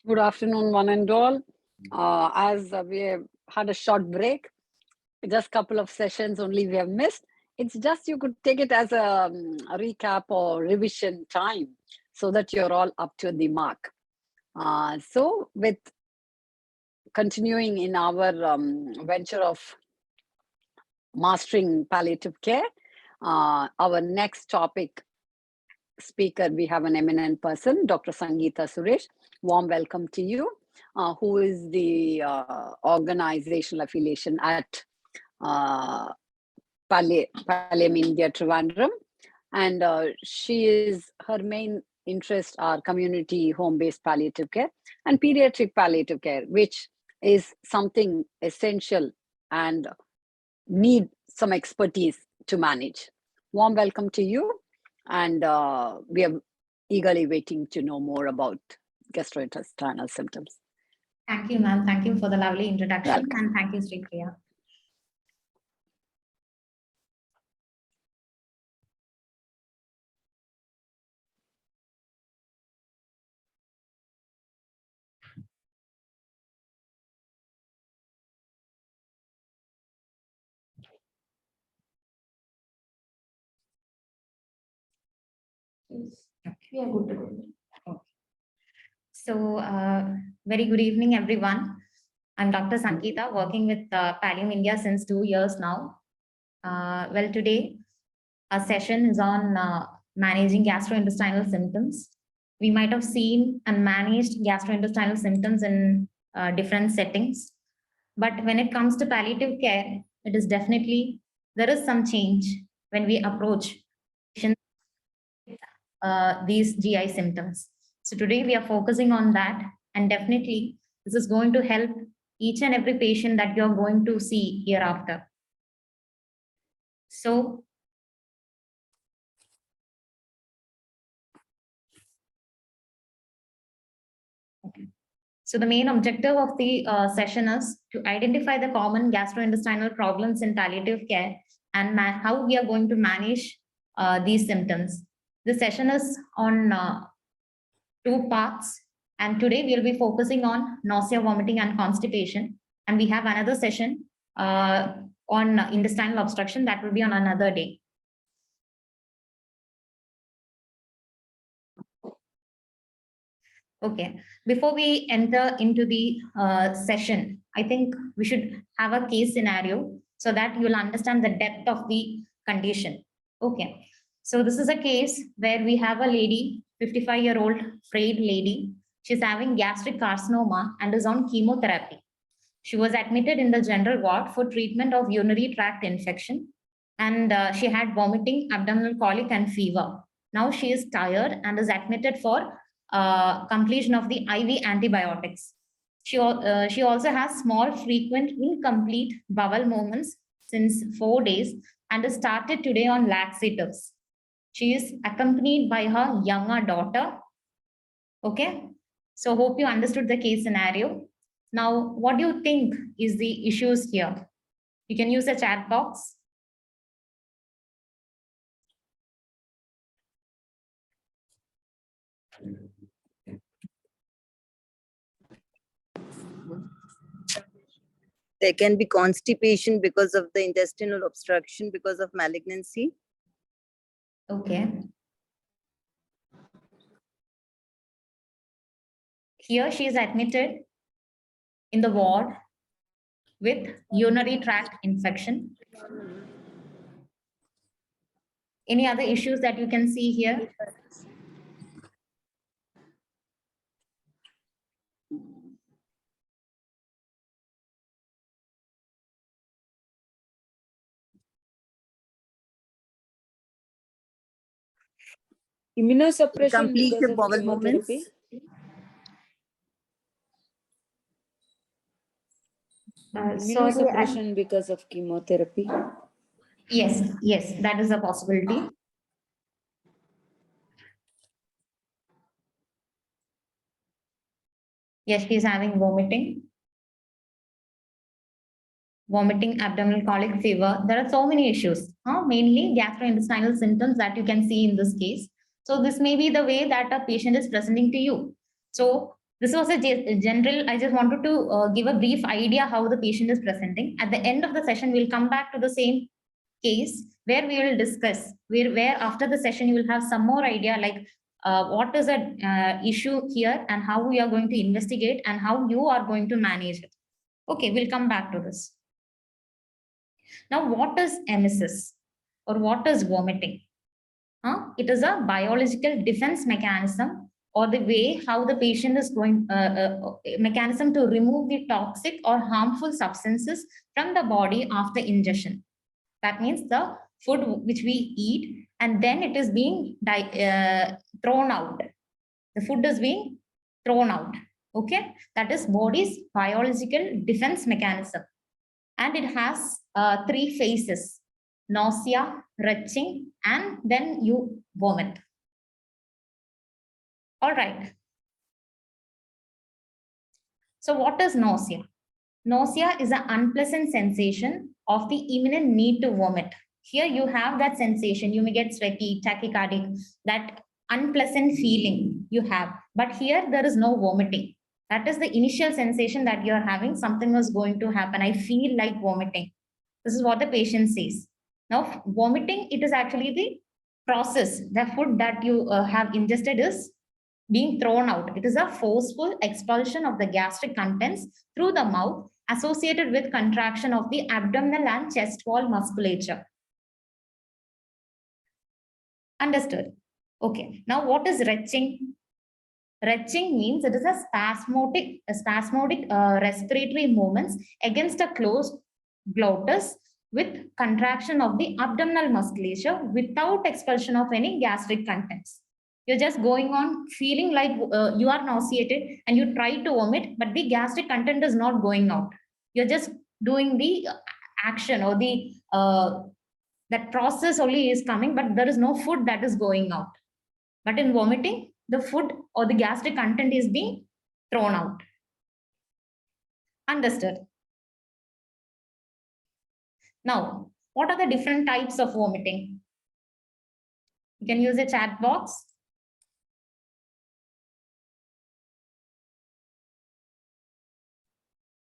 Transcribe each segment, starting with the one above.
Good afternoon, one and all. As we have had a short break, just a couple of sessions only we have missed. It's just you could take it as a recap or revision time so that you're all up to the mark. So, with continuing in our venture of mastering palliative care, our next topic speaker, we have an eminent person, Dr. Sangeetha Suresh. Warm welcome to you, who is the organizational affiliation at Pallium India Trivandrum. And her main interests are community home-based palliative care and pediatric palliative care, which is something essential and need some expertise to manage. Warm welcome to you. And we are eagerly waiting to know more about gastrointestinal symptoms. Thank you, ma'am. Thank you for the lovely introduction. Welcome. And thank you, Sri Priya. We are good to go. Okay. So, very good evening, everyone. I'm Dr. Sangeetha, working with Pallium India since 2 years now. Well, today our session is on managing gastrointestinal symptoms. We might have seen and managed gastrointestinal symptoms in different settings. But when it comes to palliative care, it is definitely, there is some change when we approach patients these GI symptoms. So today we are focusing on that, and definitely this is going to help each and every patient that you're going to see hereafter. So So the main objective of the session is to identify the common gastrointestinal problems in palliative care and how we are going to manage these symptoms. The session is on 2 parts, and today we'll be focusing on nausea, vomiting, and constipation. And we have another session on intestinal obstruction that will be on another day. Okay, before we enter into the session, I think we should have a case scenario so that you'll understand the depth of the condition. Okay, so this is a case where we have a lady, 55-year-old frayed lady. She's having gastric carcinoma and is on chemotherapy. She was admitted in the general ward for treatment of urinary tract infection, and she had vomiting, abdominal colic, and fever. Now she is tired and is admitted for completion of the IV antibiotics. She also has small, frequent, incomplete bowel movements since 4 days and is started today on laxatives. She is accompanied by her younger daughter. Okay, so hope you understood the case scenario. Now, what do you think is the issues here? You can use the chat box. There can be constipation because of the intestinal obstruction because of malignancy. Okay. Here she is admitted in the ward with urinary tract infection. Any other issues that you can see here? Immunosuppression Complete because of bowel chemotherapy. movements. Immunosuppression because of chemotherapy. Yes, that is a possibility. Yes, she is having vomiting, abdominal colic, fever. There are so many issues, mainly gastrointestinal symptoms that you can see in this case. So this may be the way that a patient is presenting to you. So This was a general, I just wanted to give a brief idea how the patient is presenting. At the end of the session, we'll come back to the same case where we will discuss, where after the session, you will have some more idea like what is the issue here and how we are going to investigate and how you are going to manage it. Okay, we'll come back to this. Now, what is emesis or what is vomiting? It is a biological defense mechanism or the way how the patient is going, mechanism to remove the toxic or harmful substances from the body after ingestion. That means the food which we eat and then it is being thrown out. The food is being thrown out. Okay, that is body's biological defense mechanism. And it has 3 phases: nausea, retching, and then you vomit. All right. So what is nausea? Nausea is an unpleasant sensation of the imminent need to vomit. Here you have that sensation. You may get sweaty, tachycardic, that unpleasant feeling you have. But here there is no vomiting. That is the initial sensation that you're having. Something is going to happen. I feel like vomiting. This is what the patient says. Now, vomiting, it is actually the process. The food that you have ingested is being thrown out. It is a forceful expulsion of the gastric contents through the mouth associated with contraction of the abdominal and chest wall musculature. Understood? Okay. Now, what is retching? Retching means it is a spasmodic respiratory movements against a closed glottis with contraction of the abdominal musculature without expulsion of any gastric contents. You're just going on feeling like you are nauseated and you try to vomit, but the gastric content is not going out. You're just doing the action or the that process only is coming, but there is no food that is going out. But in vomiting, the food or the gastric content is being thrown out. Understood? Now, what are the different types of vomiting? You can use a chat box.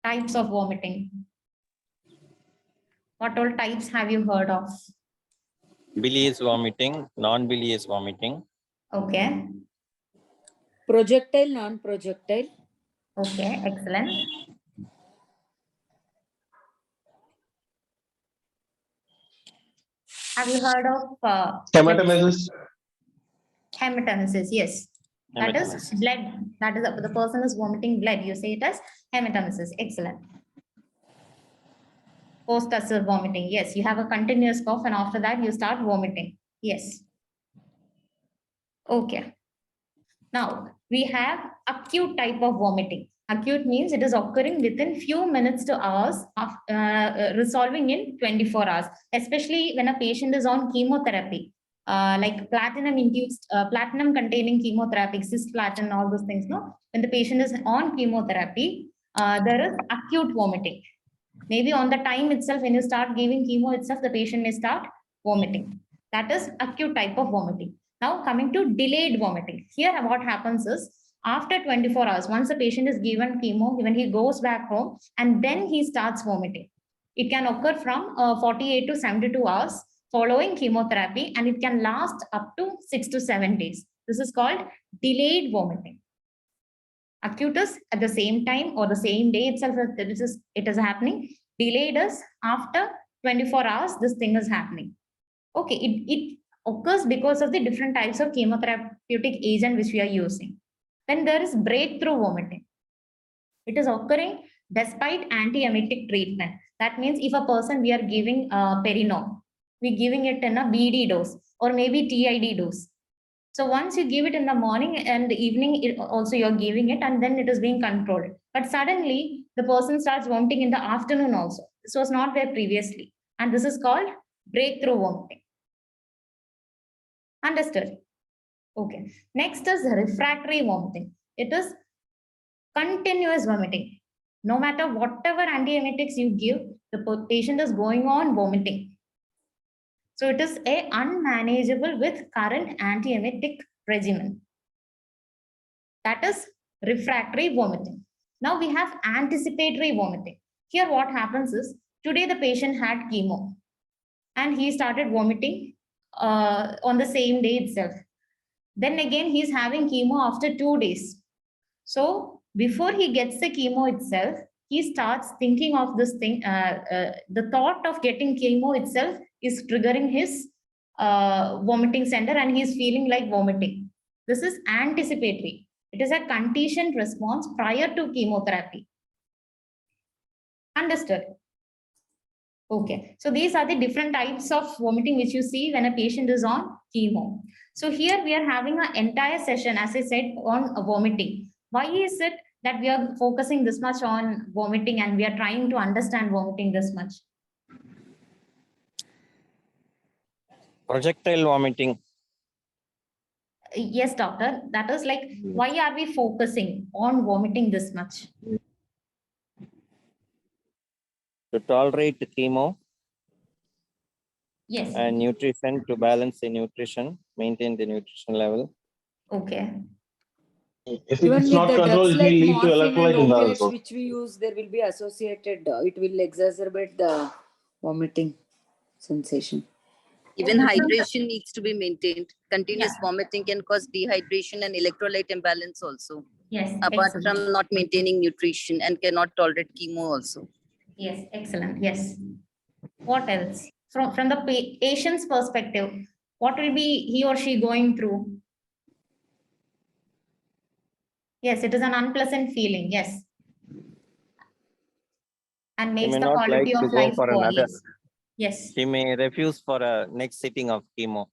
Types of vomiting. What all types have you heard of? Bilious vomiting, non-bilious vomiting. Okay. Projectile, non-projectile. Okay, excellent. Have you heard of Hematemesis. hematemesis? Yes. That is Hematemesis. blood. That is the person is vomiting blood. You say it as hematemesis. Excellent. Post-tussle vomiting. Yes, you have a continuous cough and after that you start vomiting. Yes. Okay. Now, we have acute type of vomiting. Acute means it is occurring within few minutes to hours of resolving in 24 hours, especially when a patient is on chemotherapy, like platinum-induced, platinum-containing chemotherapy, cisplatin, all those things. No, when the patient is on chemotherapy, there is acute vomiting. Maybe on the time itself, when you start giving chemo itself, the patient may start vomiting. That is acute type of vomiting. Now coming to delayed vomiting. Here what happens is after 24 hours, once the patient is given chemo, when he goes back home and then he starts vomiting. It can occur from 48 to 72 hours following chemotherapy and it can last up to 6 to 7 days. This is called delayed vomiting. Acute is at the same time or the same day itself, it is happening. Delayed is after 24 hours, this thing is happening. Okay, it occurs because of the different types of chemotherapeutic agent which we are using. Then there is breakthrough vomiting. It is occurring despite antiemetic treatment. That means if a person we are giving Perinom, we're giving it in a BD dose or maybe TID dose. So once you give it in the morning and the evening, also you're giving it and then it is being controlled. But suddenly the person starts vomiting in the afternoon also. This was not there previously. And this is called breakthrough vomiting. Understood? Okay. Next is refractory vomiting. It is continuous vomiting. No matter whatever antiemetics you give, the patient is going on vomiting. So it is a unmanageable with current antiemetic regimen. That is refractory vomiting. Now we have anticipatory vomiting. Here what happens is, today the patient had chemo and he started vomiting on the same day itself. Then again, he's having chemo after 2 days. So before he gets the chemo itself, he starts thinking of this thing. The thought of getting chemo itself is triggering his vomiting center and he's feeling like vomiting. This is anticipatory. It is a conditioned response prior to chemotherapy. Understood? Okay, so these are the different types of vomiting which you see when a patient is on chemo. So here we are having an entire session, as I said, on vomiting. Why is it that we are focusing this much on vomiting and we are trying to understand vomiting this much? Projectile vomiting. Yes, doctor. That is like, why are we focusing on vomiting this much? To tolerate chemo Yes. and nutrition, to balance the nutrition, maintain the nutrition level. Okay. If Even it's with not the controlled, drugs it like will lead to morphine and electrolyte imbalance opiates also. which we use, there will be associated, it will exacerbate the vomiting sensation. Even Okay. hydration needs to be maintained. Continuous Yeah. vomiting can cause dehydration and electrolyte imbalance also, Yes. apart Excellent. from not maintaining nutrition and cannot tolerate chemo also. Yes. Excellent. Yes. What else? From the patient's perspective, what will be he or she going through? Yes, it is an unpleasant feeling. Yes. And He makes may the not like quality to of go life for poor. another. Yes. Yes. He may refuse for a next sitting of chemo.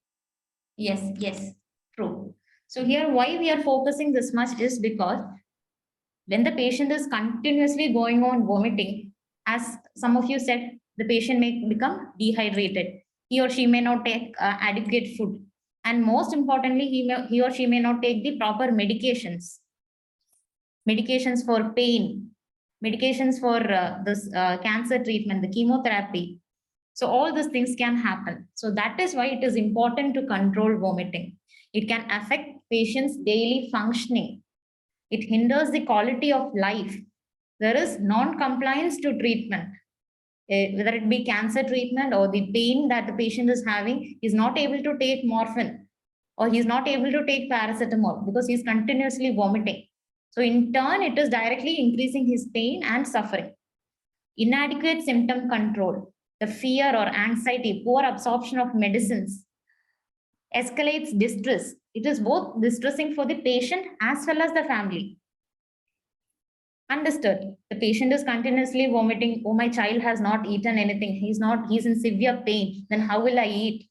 Yes. Yes. True. So here, why we are focusing this much is because when the patient is continuously going on vomiting, as some of you said, the patient may become dehydrated. He or she may not take adequate food. And most importantly, he or she may not take the proper medications. Medications for pain, medications for this cancer treatment, the chemotherapy. So all these things can happen. So that is why it is important to control vomiting. It can affect patients' daily functioning. It hinders the quality of life. There is non-compliance to treatment, whether it be cancer treatment or the pain that the patient is having, is not able to take morphine or he's not able to take paracetamol because he's continuously vomiting. So in turn, it is directly increasing his pain and suffering. Inadequate symptom control, the fear or anxiety, poor absorption of medicines, escalates distress. It is both distressing for the patient as well as the family. Understood. The patient is continuously vomiting. Oh, my child has not eaten anything. He's in severe pain. Then how will I eat?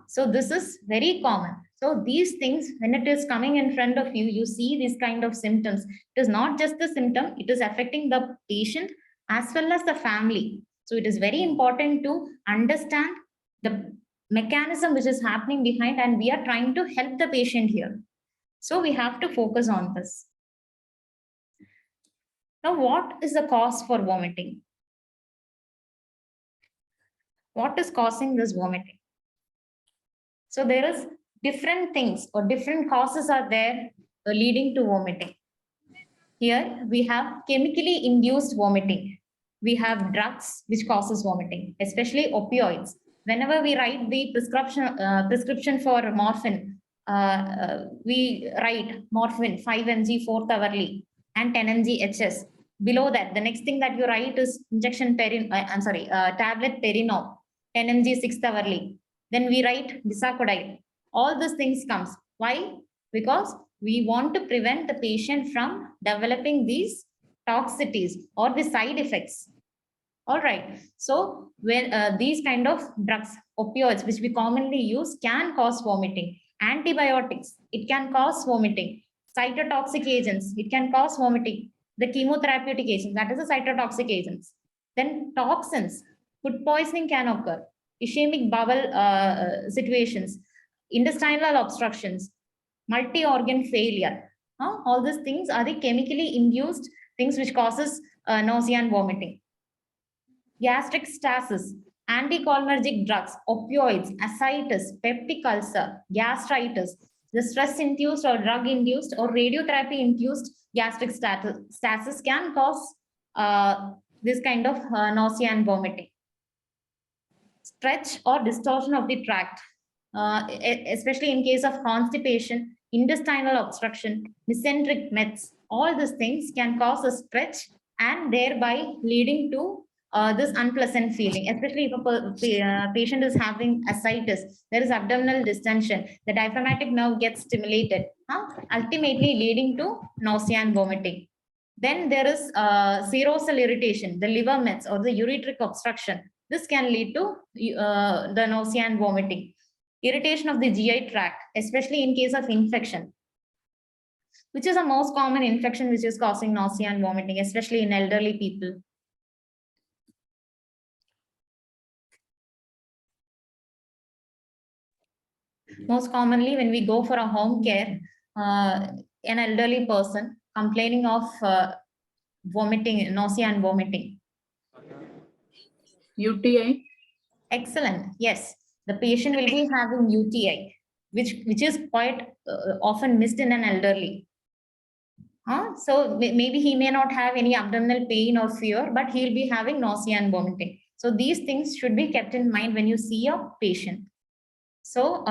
So this is very common. So these things, when it is coming in front of you, you see these kind of symptoms. It is not just the symptom, it is affecting the patient as well as the family. So it is very important to understand the mechanism which is happening behind, and we are trying to help the patient here. So we have to focus on this. Now, what is the cause for vomiting? What is causing this vomiting? So there is different things or different causes are there leading to vomiting. Here we have chemically induced vomiting. We have drugs which causes vomiting, especially opioids. Whenever we write the prescription for morphine, we write morphine 5 mg 4th hourly and 10 mg HS. Below that, the next thing that you write is injection tablet Perinol 10 mg 6th hourly. Then we write disacodide. All these things comes. Why? Because we want to prevent the patient from developing these toxicities or the side effects. All right. So when these kind of drugs, opioids, which we commonly use, can cause vomiting. Antibiotics, it can cause vomiting. Cytotoxic agents, it can cause vomiting. The chemotherapeutic agents, that is the cytotoxic agents. Then toxins, food poisoning can occur. Ischemic bowel situations, intestinal obstructions, multi-organ failure. All these things are the chemically induced things which causes nausea and vomiting. Gastric stasis, anticholinergic drugs, opioids, ascites, peptic ulcer, gastritis. The stress-induced or drug-induced or radiotherapy-induced gastric stasis can cause this kind of nausea and vomiting. Stretch or distortion of the tract, especially in case of constipation, intestinal obstruction, mesenteric mets, all these things can cause a stretch and thereby leading to this unpleasant feeling, especially if a patient is having ascites, there is abdominal distension, the diaphragmatic nerve gets stimulated, ultimately leading to nausea and vomiting. Then there is serosal irritation, the liver mets or the ureteric obstruction. This can lead to the nausea and vomiting. Irritation of the GI tract, especially in case of infection, which is the most common infection which is causing nausea and vomiting, especially in elderly people. Most commonly, when we go for a home care, an elderly person complaining of vomiting, nausea and vomiting. UTI? Excellent. Yes, the patient will be having UTI, which is quite often missed in an elderly. So maybe he may not have any abdominal pain or fear, but he'll be having nausea and vomiting. So these things should be kept in mind when you see a patient. So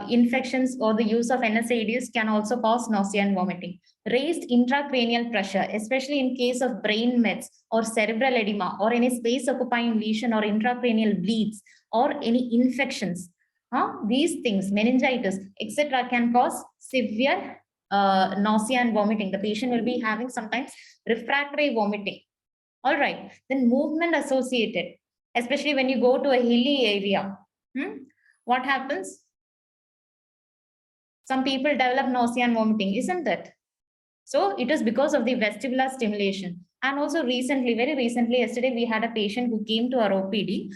infections or the use of NSAIDs can also cause nausea and vomiting. Raised intracranial pressure, especially in case of brain mets or cerebral edema or any space occupying lesion or intracranial bleeds or any infections. These things, meningitis, etc., can cause severe nausea and vomiting. The patient will be having sometimes refractory vomiting. All right. Then movement associated, especially when you go to a hilly area. What happens? Some people develop nausea and vomiting, isn't it? So it is because of the vestibular stimulation. And also recently, very recently, yesterday, we had a patient who came to our OPD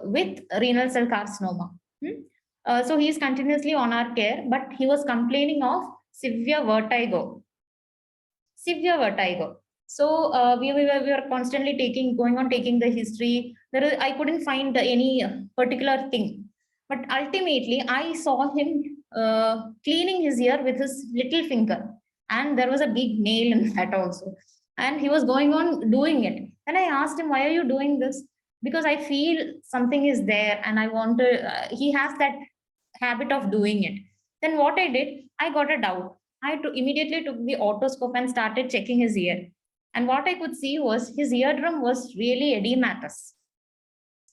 with renal cell carcinoma. So he is continuously on our care, but he was complaining of severe vertigo. Severe vertigo. So we were constantly going on taking the history. I couldn't find any particular thing. But ultimately, I saw him cleaning his ear with his little finger. And there was a big nail in that also. And he was going on doing it. And I asked him, why are you doing this? Because I feel something is there and I want to, he has that habit of doing it. Then what I did, I got a doubt. I immediately took the otoscope and started checking his ear. And what I could see was his eardrum was really edematous.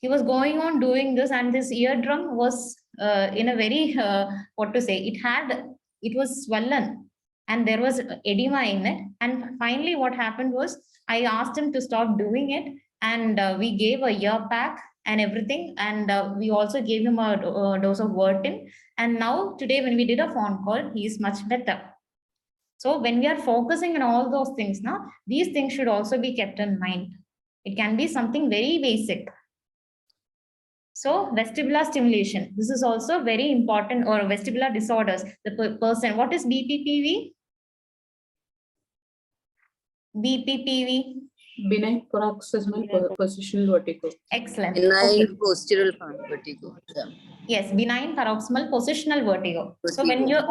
He was going on doing this and this eardrum was in a very, it was swollen and there was edema in it. And finally what happened was I asked him to stop doing it and we gave a ear pack and everything. And we also gave him a dose of Vertin. And now today when we did a phone call, he is much better. So when we are focusing on all those things, now these things should also be kept in mind. It can be something very basic. So vestibular stimulation, this is also very important, or vestibular disorders. The person, what is BPPV? BPPV? Benign paroxysmal positional vertigo. Excellent. Benign postural vertigo. Yeah. Yes, benign paroxysmal positional vertigo. So when your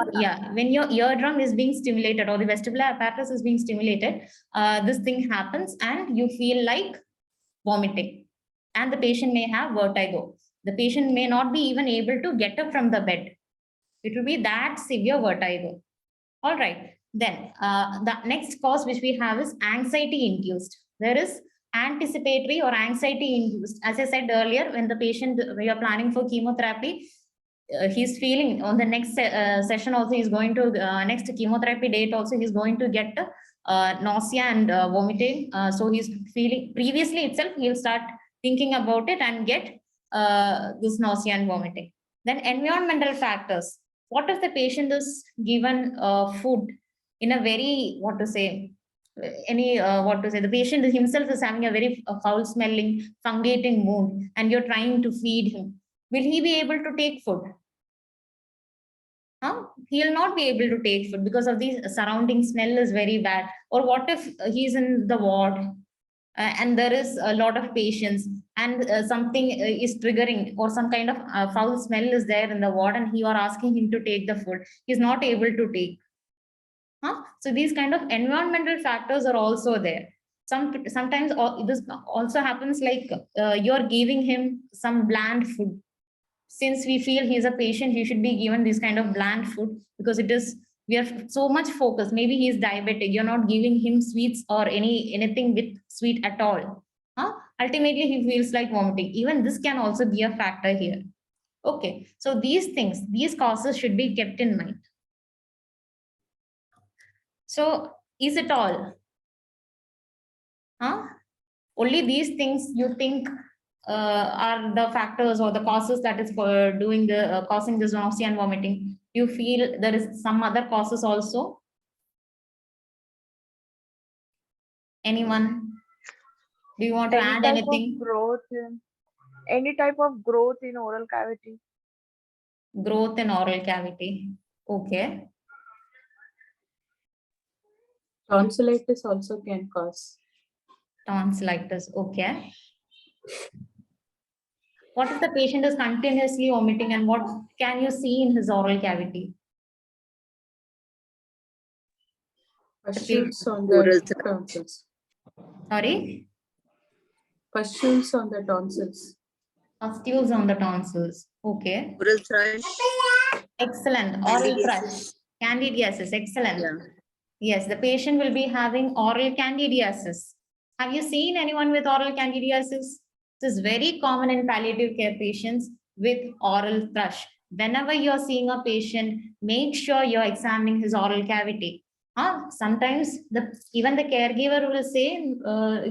eardrum is being stimulated or the vestibular apparatus is being stimulated, this thing happens and you feel like vomiting. And the patient may have vertigo. The patient may not be even able to get up from the bed. It will be that severe vertigo. All right. Then the next cause which we have is anxiety-induced. There is anticipatory or anxiety-induced. As I said earlier, when the patient, we are planning for chemotherapy, he's feeling on the next session also, he's going to, next chemotherapy date also, he's going to get nausea and vomiting. So he's feeling, previously itself, he'll start thinking about it and get this nausea and vomiting. Then environmental factors. What if the patient is given food in a very, the patient himself is having a very foul smelling, fungating wound and you're trying to feed him. Will he be able to take food? He'll not be able to take food because of the surrounding smell is very bad. Or what if he's in the ward and there is a lot of patience, and something is triggering, or some kind of foul smell is there in the ward, and you are asking him to take the food, he's not able to take. So these kind of environmental factors are also there. Sometimes this also happens, like you're giving him some bland food. Since we feel he's a patient, he should be given this kind of bland food, because it is, we are so much focused. Maybe he's diabetic, you're not giving him sweets or anything with sweet at all. Ultimately, he feels like vomiting. Even this can also be a factor here. Okay, so these things, these causes should be kept in mind. So is it all? Only these things you think are the factors or the causes that is for doing the causing this nausea and vomiting? You feel there is some other causes also? Anyone? Do you want to add anything? Any type of growth in oral cavity. Growth in oral cavity. Okay. Tonsillitis also can cause. Tonsillitis. Okay. What if the patient is continuously vomiting, and what can you see in his oral cavity? Pustules on Oral the tonsils. Sorry? Pustules on the tonsils. Pustules on the tonsils. Okay. Oral thrush. Excellent. Oral thrush. Candidiasis. Candidiasis. Excellent. Yeah. Yes, the patient will be having oral candidiasis. Have you seen anyone with oral candidiasis? This is very common in palliative care patients with oral thrush. Whenever you're seeing a patient, make sure you're examining his oral cavity. Sometimes even the caregiver will say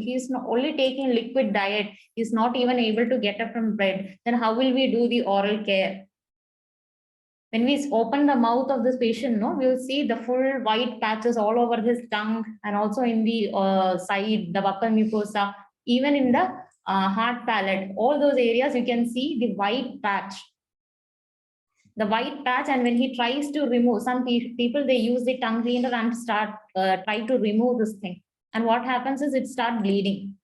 he's not only taking liquid diet, he's not even able to get up from bed. Then how will we do the oral care? When we open the mouth of this patient, we will see the full white patches all over his tongue, and also in the side, the buccal mucosa, even in the hard palate. All those areas you can see the white patch. The white patch, and when he tries to remove, some people, they use the tongue cleaner and try to remove this thing. And what happens is it starts bleeding.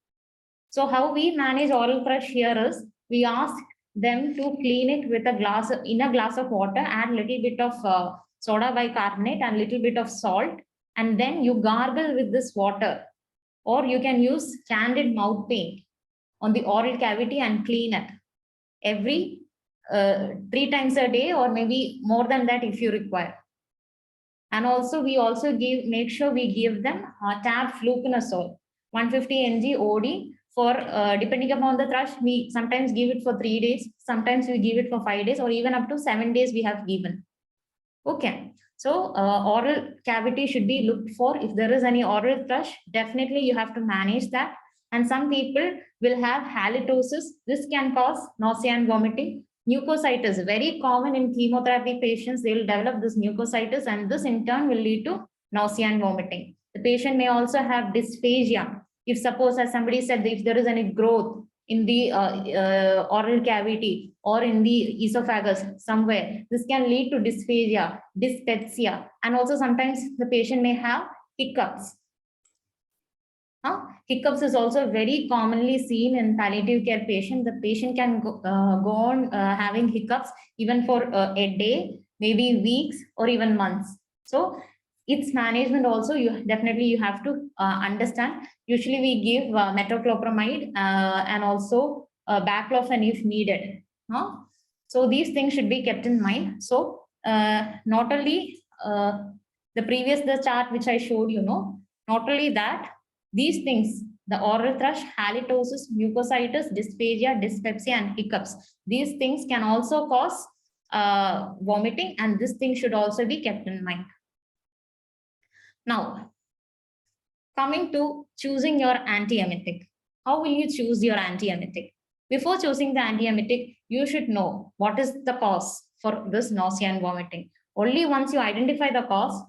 So how we manage oral thrush here is, we ask them to clean it with a glass of water, add little bit of soda bicarbonate and little bit of salt, and then you gargle with this water, or you can use candid mouth paint on the oral cavity and clean it every 3 times a day, or maybe more than that if you require. And also we also make sure we give them tab fluconazole 150 mg OD for depending upon the thrush. We sometimes give it for 3 days, sometimes we give it for 5 days, or even up to 7 days we have given. Okay, so oral cavity should be looked for. If there is any oral thrush, definitely you have to manage that. And some people will have halitosis. This can cause nausea and vomiting. Mucositis, very common in chemotherapy patients. They will develop this mucositis, and this in turn will lead to nausea and vomiting. The patient may also have dysphagia. If suppose, as somebody said, if there is any growth in the oral cavity or in the esophagus somewhere, this can lead to dysphagia, dyspepsia, and also sometimes the patient may have hiccups. Hiccups is also very commonly seen in palliative care patients. The patient can go on having hiccups even for a day, maybe weeks, or even months. So its management also, you have to understand. Usually we give metoclopramide and also baclofen if needed. So these things should be kept in mind. So not only the chart which I showed you, not only that, these things, the oral thrush, halitosis, mucositis, dysphagia, dyspepsia, and hiccups, these things can also cause vomiting, and this thing should also be kept in mind. Now, coming to choosing your antiemetic. How will you choose your antiemetic? Before choosing the antiemetic, you should know what is the cause for this nausea and vomiting. Only once you identify the cause,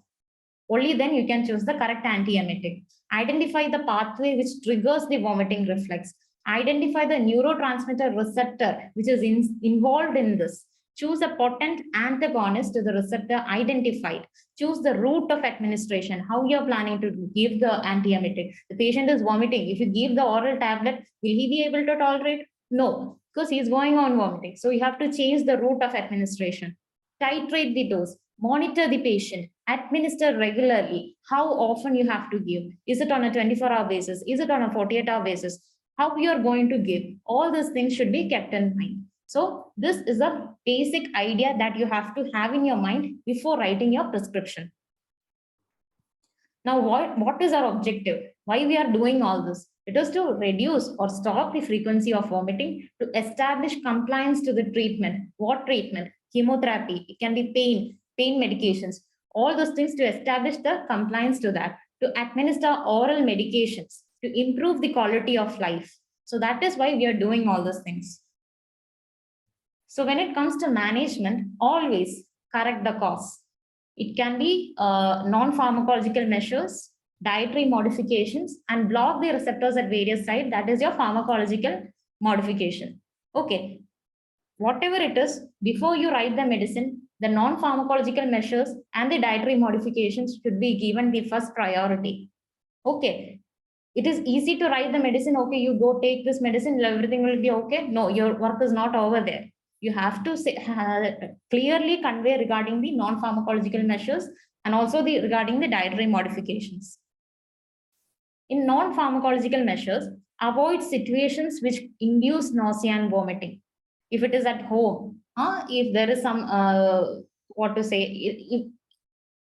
only then you can choose the correct antiemetic. Identify the pathway which triggers the vomiting reflex. Identify the neurotransmitter receptor which is involved in this. Choose a potent antagonist to the receptor identified. Choose the route of administration, how you're planning to give the antiemetic. The patient is vomiting. If you give the oral tablet, will he be able to tolerate? No, because he's going on vomiting. So you have to change the route of administration. Titrate the dose, monitor the patient, administer regularly. How often you have to give? Is it on a 24-hour basis? Is it on a 48-hour basis? How you are going to give? All these things should be kept in mind. So this is a basic idea that you have to have in your mind before writing your prescription. Now, what is our objective? Why we are doing all this? It is to reduce or stop the frequency of vomiting, to establish compliance to the treatment. What treatment? Chemotherapy. It can be pain medications. All those things to establish the compliance to that. To administer oral medications, to improve the quality of life. So that is why we are doing all those things. So when it comes to management, always correct the cause. It can be non-pharmacological measures, dietary modifications, and block the receptors at various sites. That is your pharmacological modification. Okay, whatever it is, before you write the medicine, the non-pharmacological measures and the dietary modifications should be given the first priority. Okay, it is easy to write the medicine. Okay, you go take this medicine, everything will be okay. No, your work is not over there. You have to say, clearly convey regarding the non-pharmacological measures and also regarding the dietary modifications. In non-pharmacological measures, avoid situations which induce nausea and vomiting. If it is at home, if there is some, if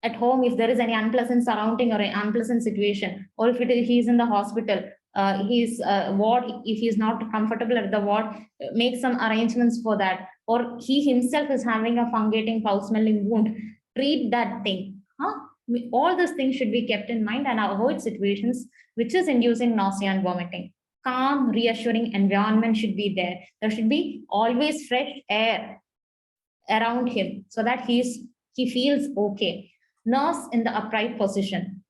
at home, if there is any unpleasant surrounding or an unpleasant situation, or if he's in the hospital, his ward, if he's not comfortable at the ward, make some arrangements for that. Or he himself is having a fungating, foul-smelling wound, treat that thing. All those things should be kept in mind and avoid situations which is inducing nausea and vomiting. Calm, reassuring environment should be there. There should be always fresh air around him so that he feels okay. Nurse in the upright position.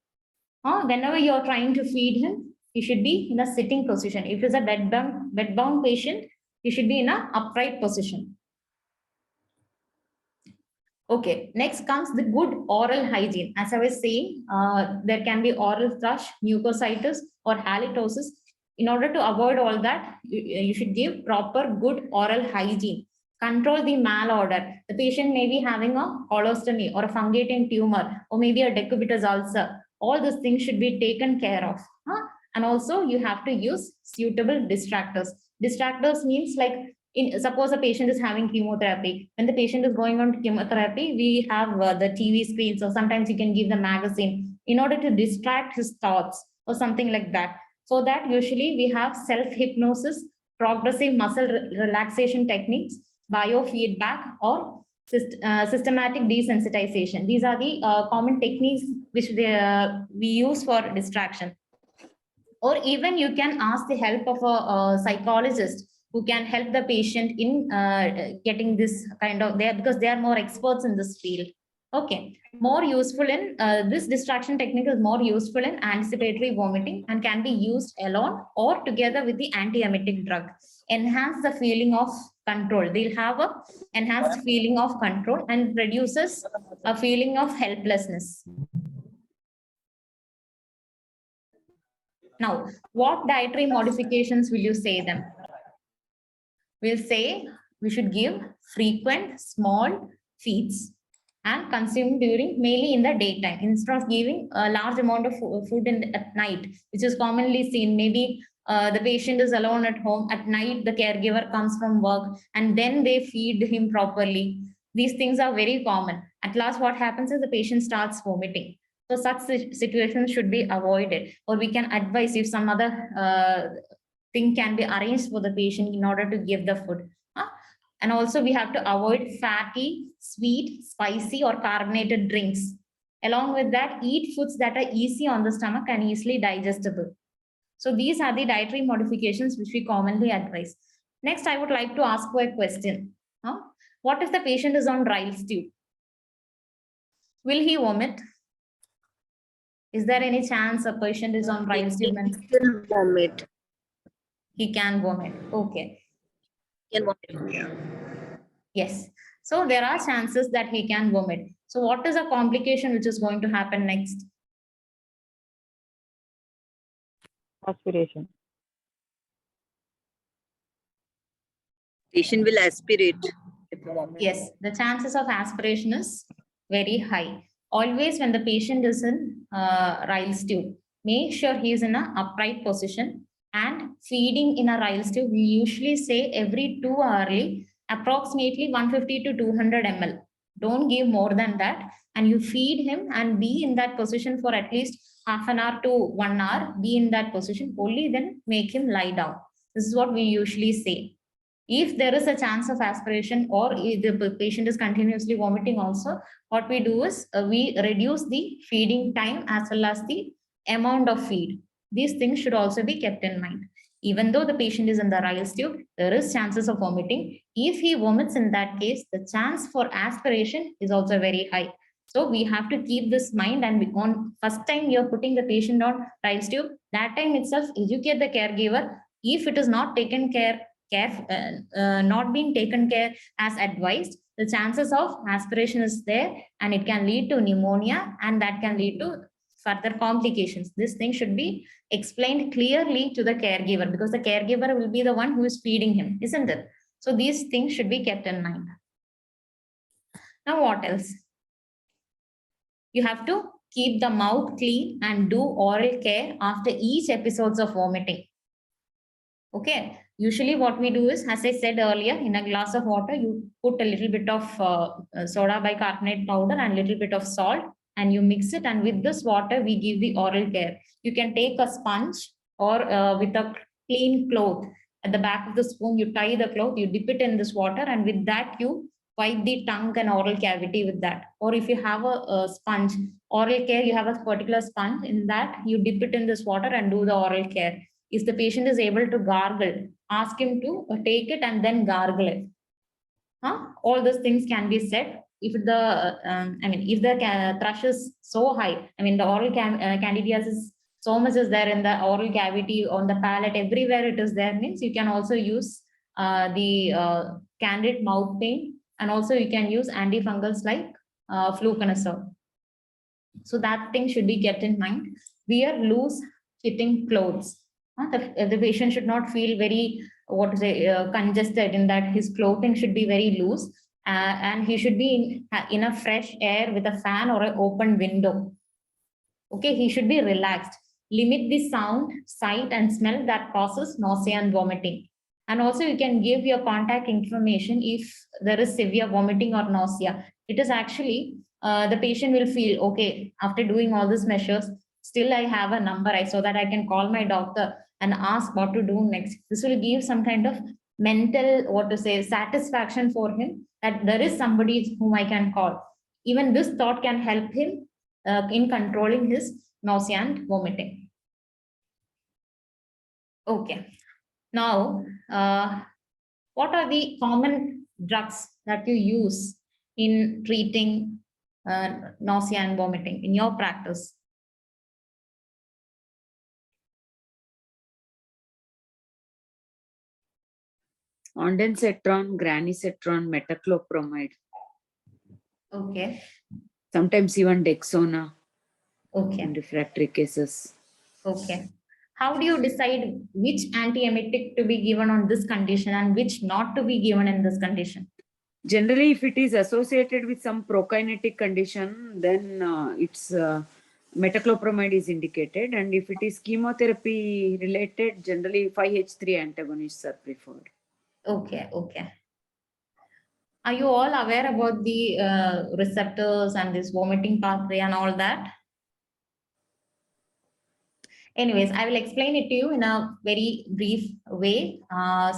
Whenever you're trying to feed him, he should be in a sitting position. If it's a bedbound patient, he should be in an upright position. Okay, next comes the good oral hygiene. As I was saying, there can be oral thrush, mucositis, or halitosis. In order to avoid all that, you should give proper good oral hygiene. Control the malodor. The patient may be having a colostomy or a fungating tumor, or maybe a decubitus ulcer. All these things should be taken care of. And also you have to use suitable distractors. Distractors means like, suppose a patient is having chemotherapy. When the patient is going on to chemotherapy, we have the TV screens, or sometimes you can give the magazine in order to distract his thoughts or something like that. For that, usually we have self-hypnosis, progressive muscle relaxation techniques, biofeedback, or systematic desensitization. These are the common techniques which we use for distraction. Or even you can ask the help of a psychologist who can help the patient in getting this kind of there, because they are more experts in this field. Okay, more useful in this distraction technique is more useful in anticipatory vomiting and can be used alone or together with the antiemetic drug. Enhance the feeling of control. They'll have a enhanced feeling of control and reduces a feeling of helplessness. Now, what dietary modifications will you say them? We'll say we should give frequent small feeds and consume during mainly in the daytime instead of giving a large amount of food at night, which is commonly seen. Maybe the patient is alone at home at night, the caregiver comes from work and then they feed him properly. These things are very common. At last, what happens is the patient starts vomiting. So such situations should be avoided, or we can advise if some other thing can be arranged for the patient in order to give the food. And also we have to avoid fatty, sweet, spicy, or carbonated drinks. Along with that, eat foods that are easy on the stomach and easily digestible. So these are the dietary modifications which we commonly advise. Next, I would like to ask you a question. What if the patient is on Ryl's tube? Will he vomit? Is there any chance a patient is on Ryl's tube and Still vomit. he can vomit? Okay. Can vomit. Yes. So there are chances that he can vomit. So what is a complication which is going to happen next? Aspiration. Patient will aspirate. Yes, the chances of aspiration is very high. Always when the patient is in Ryle's tube, make sure he is in an upright position and feeding in a Ryle's tube. We usually say every 2 hourly, approximately 150 to 200 ml. Don't give more than that. And you feed him and be in that position for at least half an hour to 1 hour. Be in that position. Only then make him lie down. This is what we usually say. If there is a chance of aspiration or if the patient is continuously vomiting also, what we do is we reduce the feeding time as well as the amount of feed. These things should also be kept in mind. Even though the patient is in the Ryle's tube, there is chances of vomiting. If he vomits in that case, the chance for aspiration is also very high. So we have to keep this mind, and on first time you're putting the patient on Ryle's tube, that time itself educate the caregiver. If it is not taken care not being taken care as advised, the chances of aspiration is there and it can lead to pneumonia and that can lead to further complications. This thing should be explained clearly to the caregiver because the caregiver will be the one who is feeding him, isn't it? So these things should be kept in mind. Now what else? You have to keep the mouth clean and do oral care after each episodes of vomiting. Okay, usually what we do is, as I said earlier, in a glass of water, you put a little bit of soda bicarbonate powder and a little bit of salt and you mix it. And with this water, we give the oral care. You can take a sponge or with a clean cloth. At the back of the spoon, you tie the cloth, you dip it in this water, and with that, you wipe the tongue and oral cavity with that. Or if you have a sponge, oral care, you have a particular sponge, in that you dip it in this water and do the oral care. If the patient is able to gargle, ask him to take it and then gargle it. All those things can be said. If the, if the thrush is so high, the oral candidiasis so much is there in the oral cavity, on the palate, everywhere it is there, means you can also use the candid mouth pain, and also you can use antifungals like fluconazole. So that thing should be kept in mind. Wear loose fitting clothes. The patient should not feel very, congested in that. His clothing should be very loose and he should be in a fresh air with a fan or an open window. Okay, he should be relaxed. Limit the sound, sight and smell that causes nausea and vomiting. And also you can give your contact information if there is severe vomiting or nausea. It is actually, the patient will feel, okay, after doing all these measures, still I have a number so that I can call my doctor and ask what to do next. This will give some kind of mental, satisfaction for him that there is somebody whom I can call. Even this thought can help him in controlling his nausea and vomiting. Okay. Now, what are the common drugs that you use in treating nausea and vomiting in your practice? Ondansetron, granisetron, metoclopramide. Okay. Sometimes even Dexona. Okay. In refractory cases. Okay. How do you decide which antiemetic to be given on this condition and which not to be given in this condition? Generally, if it is associated with some prokinetic condition, then it's metoclopramide is indicated. And if it is chemotherapy related, generally 5H3 antagonists are preferred. Okay, okay. Are you all aware about the receptors and this vomiting pathway and all that? Anyways, I will explain it to you in a very brief way.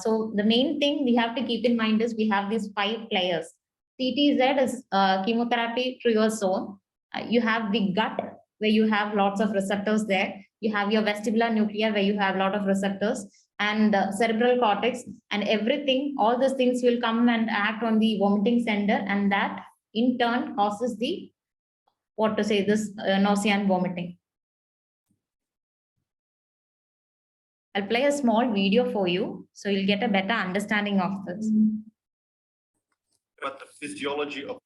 So the main thing we have to keep in mind is we have these 5 players. CTZ is chemotherapy trigger zone. You have the gut where you have lots of receptors there. You have your vestibular nucleus where you have a lot of receptors, and cerebral cortex, and everything. All those things will come and act on the vomiting center, and that in turn causes the this nausea and vomiting. I'll play a small video for you so you'll get a better understanding of this. about the physiology of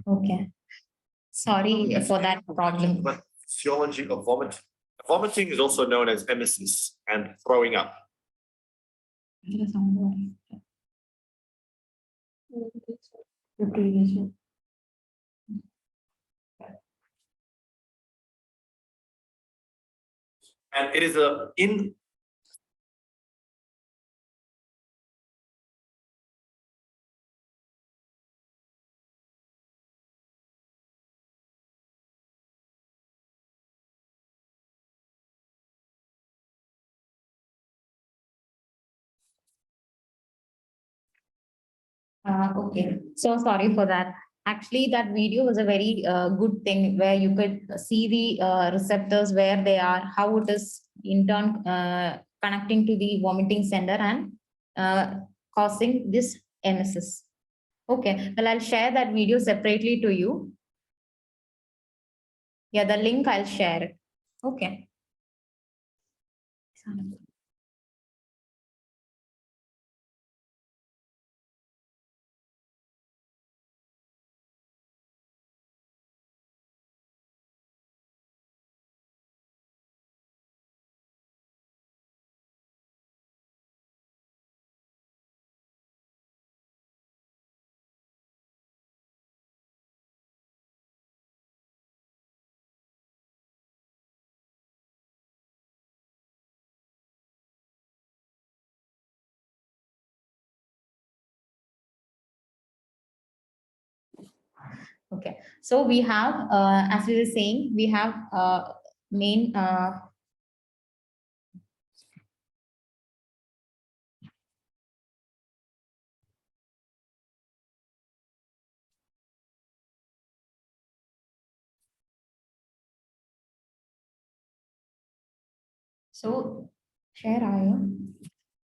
Okay. Sorry for that problem. but physiology of vomiting. Vomiting is also known as emesis and throwing up. And it is a in Okay, so sorry for that. Actually, that video was a very good thing where you could see the receptors where they are, how it is in turn connecting to the vomiting center and causing this emesis. Okay, well, I'll share that video separately to you. Yeah, the link I'll share it. Okay. Okay, so we have, as we were saying, we have main so share ion.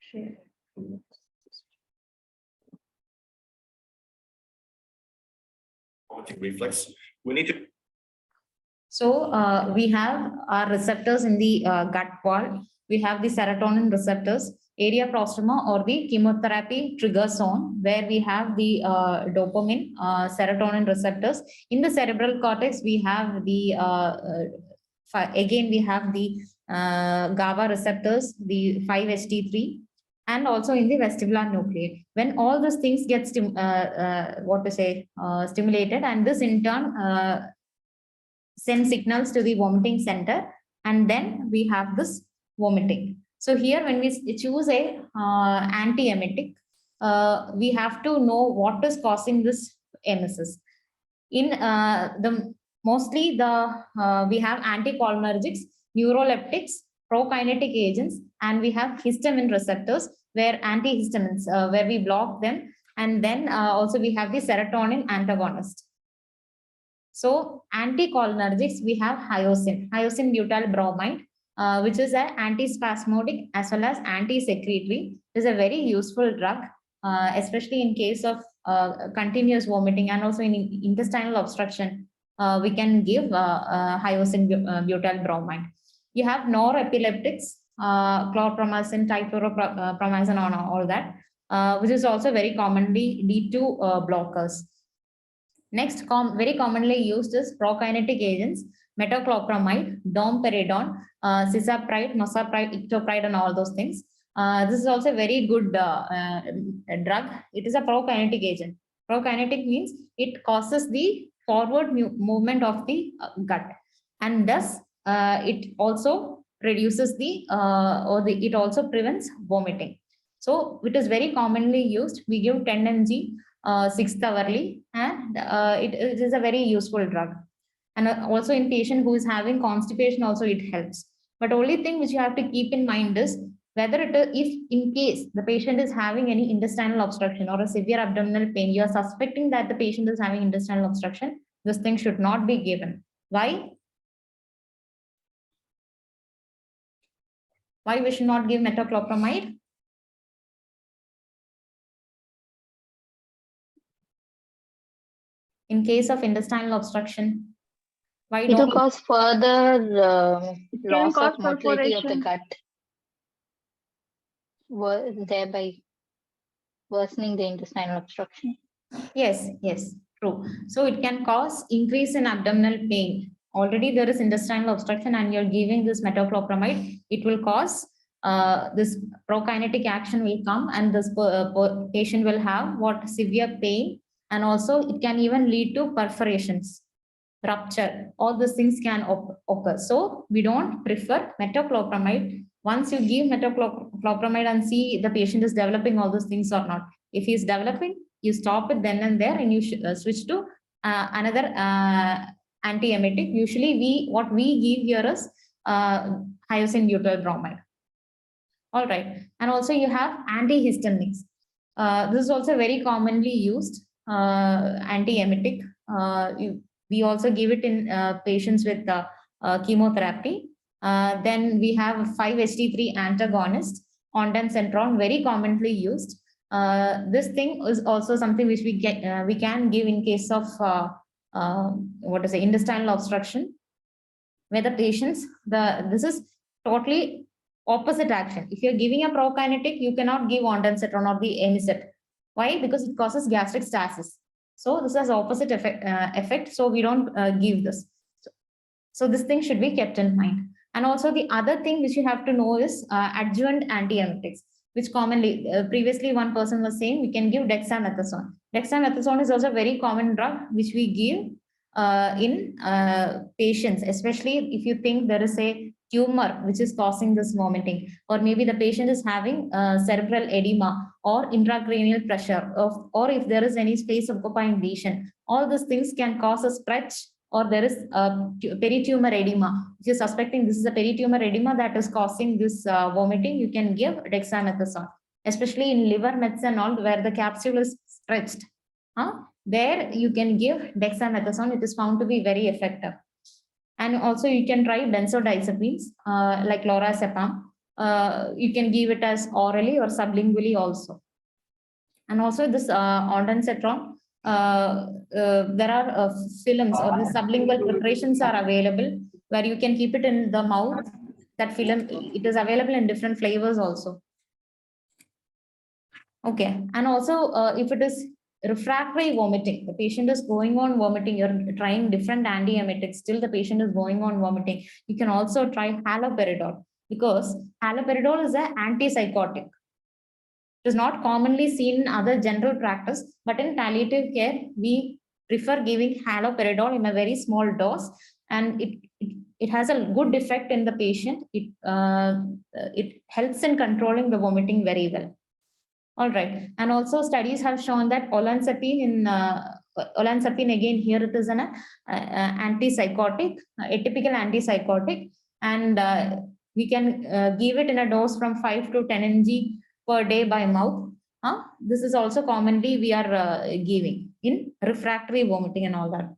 Share. vomiting reflex. We need to So we have our receptors in the gut wall. We have the serotonin receptors, area prostoma or the chemotherapy trigger zone, where we have the dopamine, serotonin receptors. In the cerebral cortex, we have the, again, we have the GABA receptors, the 5-HT3, and also in the vestibular nuclei. When all these things get stimulated, and this in turn send signals to the vomiting center, and then we have this vomiting. So here, when we choose a antiemetic, we have to know what is causing this emesis. In mostly we have anticholinergics, neuroleptics, prokinetic agents, and we have histamine receptors, where antihistamines, where we block them, and then also we have the serotonin antagonist. So anticholinergics, we have hyoscine butyl bromide, which is an antispasmodic as well as anti-secretory. It is a very useful drug, especially in case of continuous vomiting and also in intestinal obstruction. We can give hyoscine butyl bromide. You have norepileptics, chlorpromazine, trifluoropromazine, all that, which is also very commonly lead to blockers. Next, very commonly used is prokinetic agents, metoclopramide, domperidone, cisapride, nosapride, ictopride, and all those things. This is also a very good drug. It is a prokinetic agent. Prokinetic means it causes the forward movement of the gut, and thus it also reduces the it also prevents vomiting. So it is very commonly used. We give 10 mg 6th hourly, and it is a very useful drug. And also in patient who is having constipation, also it helps. But only thing which you have to keep in mind is whether if in case the patient is having any intestinal obstruction or a severe abdominal pain, you are suspecting that the patient is having intestinal obstruction, this thing should not be given. Why? Why we should not give metoclopramide? In case of intestinal obstruction, why It will don't cause further It can loss cause of motility of the perforation. gut. thereby worsening the intestinal obstruction? Yes, yes, true. So it can cause increase in abdominal pain. Already there is intestinal obstruction and you're giving this metoclopramide, it will cause this prokinetic action will come, and this patient will have what severe pain, and also it can even lead to perforations, rupture. All these things can occur. So we don't prefer metoclopramide. Once you give metoclopramide and see the patient is developing all those things or not. If he is developing, you stop it then and there, and you switch to another antiemetic. Usually what we give here is hyoscine butyl bromide. All right. And also you have antihistaminics. This is also very commonly used antiemetic. We also give it in patients with chemotherapy. Then we have 5-HT3 antagonist, ondansetron, very commonly used. This thing is also something which we can give in case of intestinal obstruction, where the patients, this is totally opposite action. If you're giving a prokinetic, you cannot give ondansetron or the anisette. Why? Because it causes gastric stasis. So this has opposite effect. So we don't give this. So this thing should be kept in mind. And also the other thing which you have to know is adjuvant antiemetics, which commonly, previously one person was saying we can give dexamethasone. Dexamethasone is also a very common drug which we give in patients, especially if you think there is a tumor which is causing this vomiting, or maybe the patient is having cerebral edema or intracranial pressure, or if there is any space occupying lesion. All these things can cause a stretch, or there is peritumor edema. If you're suspecting this is a peritumor edema that is causing this vomiting, you can give dexamethasone, especially in liver mets and all, where the capsule is stretched. There you can give dexamethasone. It is found to be very effective. And also you can try benzodiazepines like lorazepam. You can give it as orally or sublingually also. And also this ondansetron, there are films or the sublingual preparations are available where you can keep it in the mouth. That film, it is available in different flavors also. Okay. And also if it is refractory vomiting, the patient is going on vomiting, you're trying different antiemetics, still the patient is going on vomiting, you can also try haloperidol, because haloperidol is an antipsychotic. It is not commonly seen in other general practice, but in palliative care, we prefer giving haloperidol in a very small dose, and it has a good effect in the patient. It helps in controlling the vomiting very well. All right. And also studies have shown that olanzapine again, here it is an antipsychotic, atypical antipsychotic, and we can give it in a dose from 5 to 10 mg per day by mouth. This is also commonly we are giving in refractory vomiting and all that.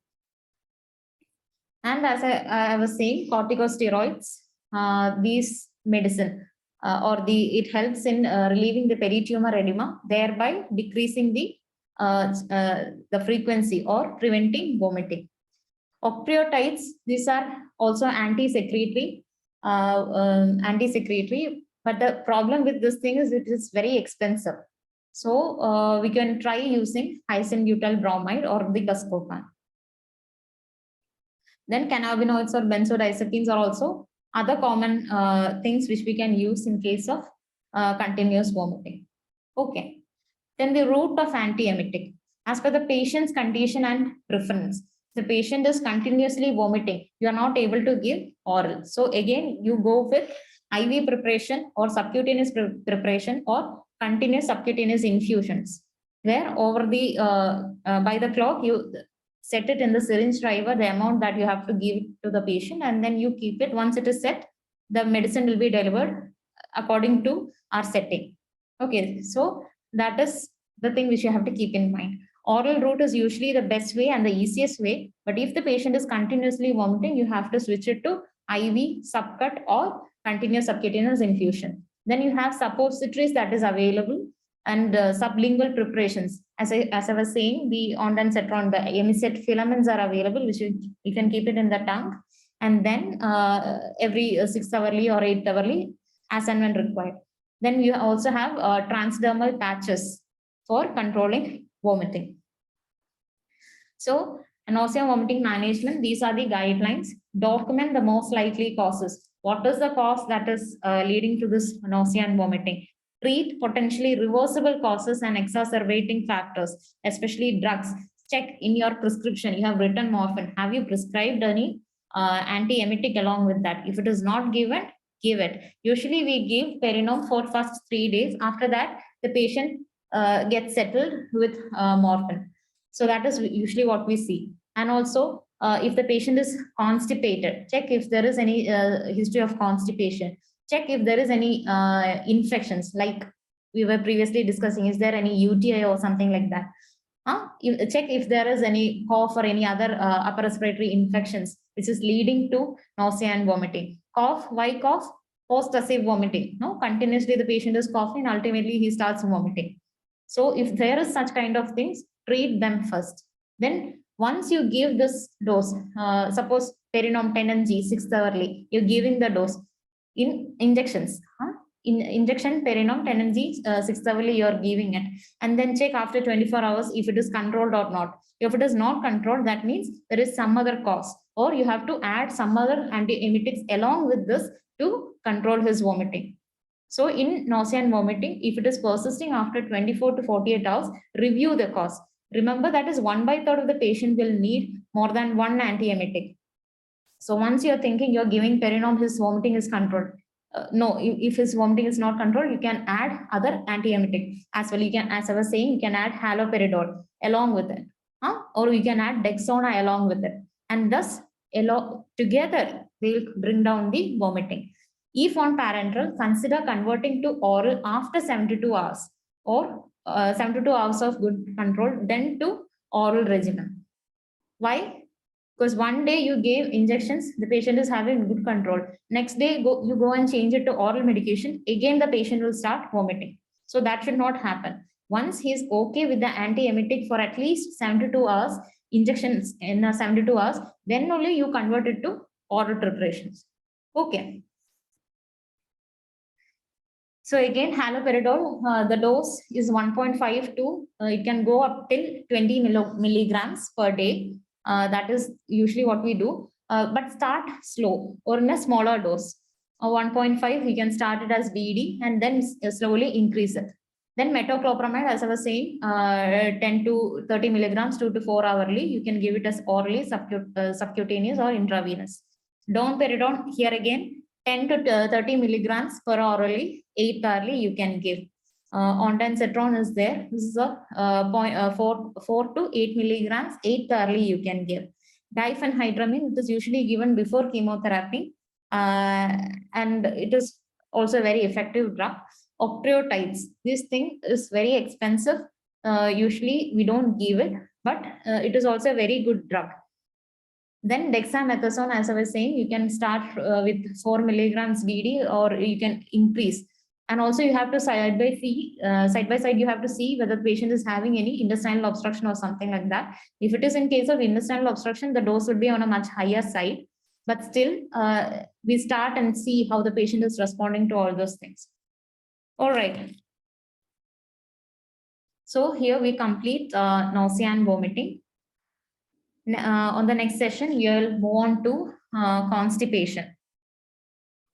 And as I was saying, corticosteroids, these medicine, it helps in relieving the peritumor edema, thereby decreasing the frequency or preventing vomiting. Octreotides, these are also anti-secretory, but the problem with this thing is it is very expensive. So we can try using hyoscine butyl bromide or the buscopan. Then cannabinoids or benzodiazepines are also other common things which we can use in case of continuous vomiting. Okay. Then the route of antiemetic. As per the patient's condition and preference, the patient is continuously vomiting, you are not able to give oral. So again, you go with IV preparation or subcutaneous preparation or continuous subcutaneous infusions, where over the by the clock you set it in the syringe driver, the amount that you have to give to the patient, and then you keep it. Once it is set, the medicine will be delivered according to our setting. Okay, so that is the thing which you have to keep in mind. Oral route is usually the best way and the easiest way, but if the patient is continuously vomiting, you have to switch it to IV, subcut, or continuous subcutaneous infusion. Then you have suppositories that is available, and sublingual preparations. As I was saying, the ondansetron, the anisette filaments are available, which you can keep it in the tongue, and then every 6 hourly or 8 hourly, as and when required. Then you also have transdermal patches for controlling vomiting. So nausea vomiting management, these are the guidelines. Document the most likely causes. What is the cause that is leading to this nausea and vomiting? Treat potentially reversible causes and exacerbating factors, especially drugs. Check in your prescription. You have written morphine. Have you prescribed any antiemetic along with that? If it is not given, give it. Usually we give Perinom for first 3 days. After that, the patient gets settled with morphine. So that is usually what we see. And also, if the patient is constipated, check if there is any history of constipation. Check if there is any infections, like we were previously discussing. Is there any UTI or something like that? Check if there is any cough or any other upper respiratory infections, which is leading to nausea and vomiting. Cough, why cough? Post-tussive vomiting. No, continuously the patient is coughing, ultimately he starts vomiting. So if there is such kind of things, treat them first. Then once you give this dose, suppose Perinom 10 mg 6th hourly, you're giving the dose in injections. In injection Perinom 10 mg 6th hourly, you're giving it. And then check after 24 hours if it is controlled or not. If it is not controlled, that means there is some other cause, or you have to add some other antiemetics along with this to control his vomiting. So in nausea and vomiting, if it is persisting after 24 to 48 hours, review the cause. Remember that is 1/3 of the patient will need more than one antiemetic. So once you're thinking you're giving Perinom, his vomiting is controlled. No, if his vomiting is not controlled, you can add other antiemetic as well. You can, as I was saying, you can add haloperidol along with it, or you can add Dexona along with it, and thus together they will bring down the vomiting. If on parenteral, consider converting to oral after 72 hours, or 72 hours of good control, then to oral regimen. Why? Because one day you gave injections, the patient is having good control. Next day, you go and change it to oral medication. Again, the patient will start vomiting. So that should not happen. Once he is okay with the antiemetic for at least 72 hours, injections in 72 hours, then only you convert it to oral preparations. Okay. So again, haloperidol, the dose is 1.5 to, it can go up till 20 milligrams per day. That is usually what we do, but start slow or in a smaller dose. 1.5, you can start it as BD and then slowly increase it. Then metoclopramide, as I was saying, 10 to 30 milligrams, 2 to 4 hourly. You can give it as orally, subcutaneous or intravenous. Domperidone, here again, 10 to 30 milligrams per orally, 8 hourly you can give. Ondansetron is there. This is a 4 to 8 milligrams, 8 hourly you can give. Diphenhydramine, it is usually given before chemotherapy, and it is also a very effective drug. Octreotides, this thing is very expensive. Usually we don't give it, but it is also a very good drug. Then dexamethasone, as I was saying, you can start with 4 milligrams BD, or you can increase. And also you have to side by side, you have to see whether the patient is having any intestinal obstruction or something like that. If it is in case of intestinal obstruction, the dose would be on a much higher side. But still, we start and see how the patient is responding to all those things. All right. So here we complete nausea and vomiting. On the next session, we will move on to constipation.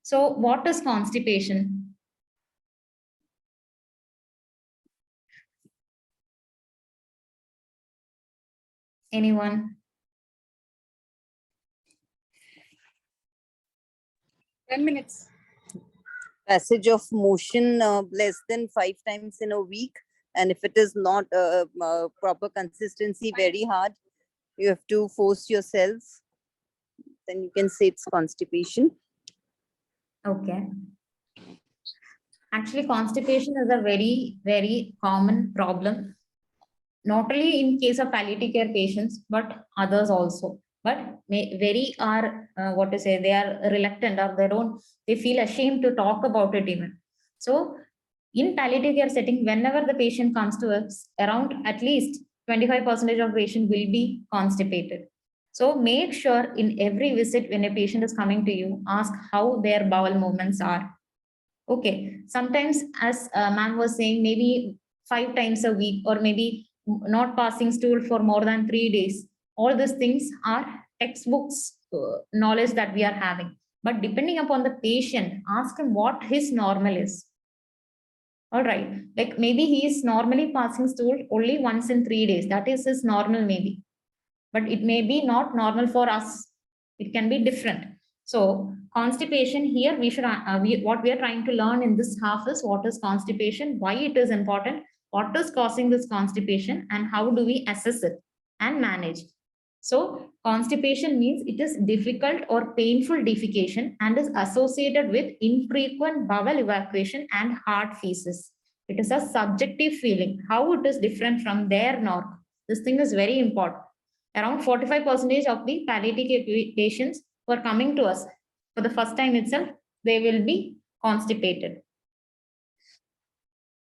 So what is constipation? Anyone? 10 minutes. Passage of motion less than 5 times in a week. And if it is not proper consistency, very hard, you have to force yourself, then you can say it's constipation. Okay. Actually, constipation is a very, very common problem, not only in case of palliative care patients, but others also. But very are, what to say, they are reluctant, or they feel ashamed to talk about it even. So in palliative care setting, whenever the patient comes to us, around at least 25% of patient will be constipated. So make sure in every visit when a patient is coming to you, ask how their bowel movements are. Okay, sometimes as ma'am was saying, maybe 5 times a week, or maybe not passing stool for more than 3 days. All these things are textbooks knowledge that we are having. But depending upon the patient, ask him what his normal is. All right, like maybe he is normally passing stool only once in 3 days. That is his normal maybe. But it may be not normal for us. It can be different. So constipation here, we should what we are trying to learn in this half is what is constipation, why it is important, what is causing this constipation, and how do we assess it and manage. So constipation means it is difficult or painful defecation and is associated with infrequent bowel evacuation and hard feces. It is a subjective feeling, how it is different from their norm. This thing is very important. Around 45% of the palliative care patients who are coming to us for the first time itself, they will be constipated.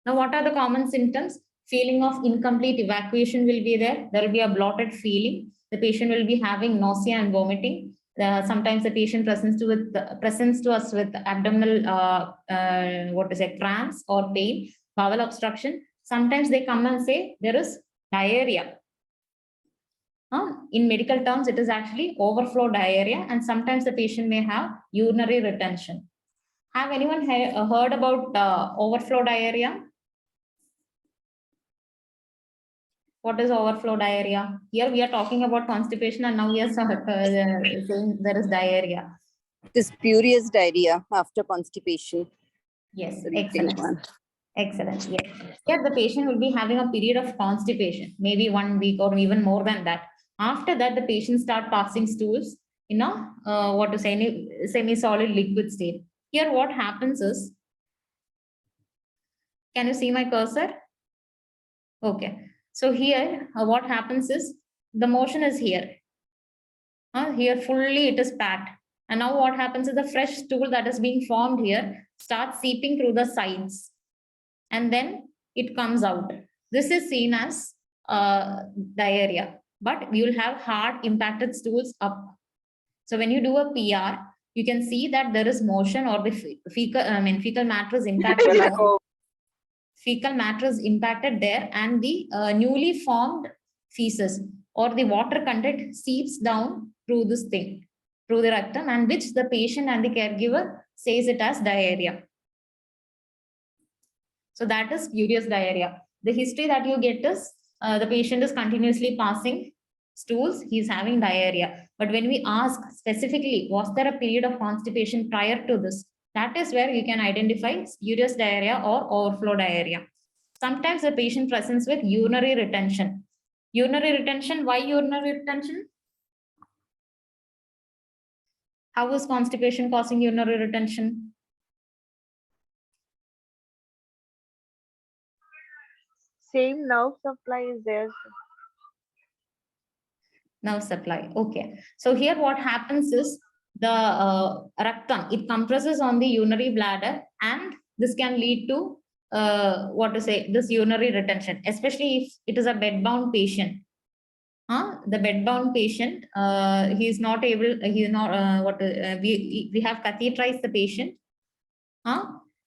Now, what are the common symptoms? Feeling of incomplete evacuation will be there. There will be a bloated feeling. The patient will be having nausea and vomiting. Sometimes the patient presents to us with abdominal cramps or pain, bowel obstruction. Sometimes they come and say there is diarrhea. In medical terms, it is actually overflow diarrhea, and sometimes the patient may have urinary retention. Have anyone heard about overflow diarrhea? What is overflow diarrhea? Here we are talking about constipation, and now we are saying there is diarrhea. It is spurious diarrhea after constipation. Yes, The retained excellent. one. Excellent. Yes. Here the patient will be having a period of constipation, maybe 1 week or even more than that. After that, the patient start passing stools in a semi-solid liquid state. Here, what happens is, can you see my cursor? Okay. So here, what happens is the motion is here. Here fully it is packed. And now what happens is the fresh stool that is being formed here starts seeping through the sides. And then it comes out. This is seen as diarrhea, but you will have hard impacted stools up. So when you do a PR, you can see that there is motion, or the fecal matter is impacted. Fecal matter is impacted there, and the newly formed feces or the water content seeps down through this thing, through the rectum, and which the patient and the caregiver says it as diarrhea. So that is spurious diarrhea. The history that you get is the patient is continuously passing stools, he's having diarrhea. But when we ask specifically, was there a period of constipation prior to this? That is where you can identify spurious diarrhea or overflow diarrhea. Sometimes the patient presents with urinary retention. Urinary retention, why urinary retention? How is constipation causing urinary retention? Same nerve supply is there. Nerve supply. Okay. So here what happens is the rectum, it compresses on the urinary bladder, and this can lead to this urinary retention, especially if it is a bedbound patient. The bedbound patient, he is not able, we have catheterized the patient.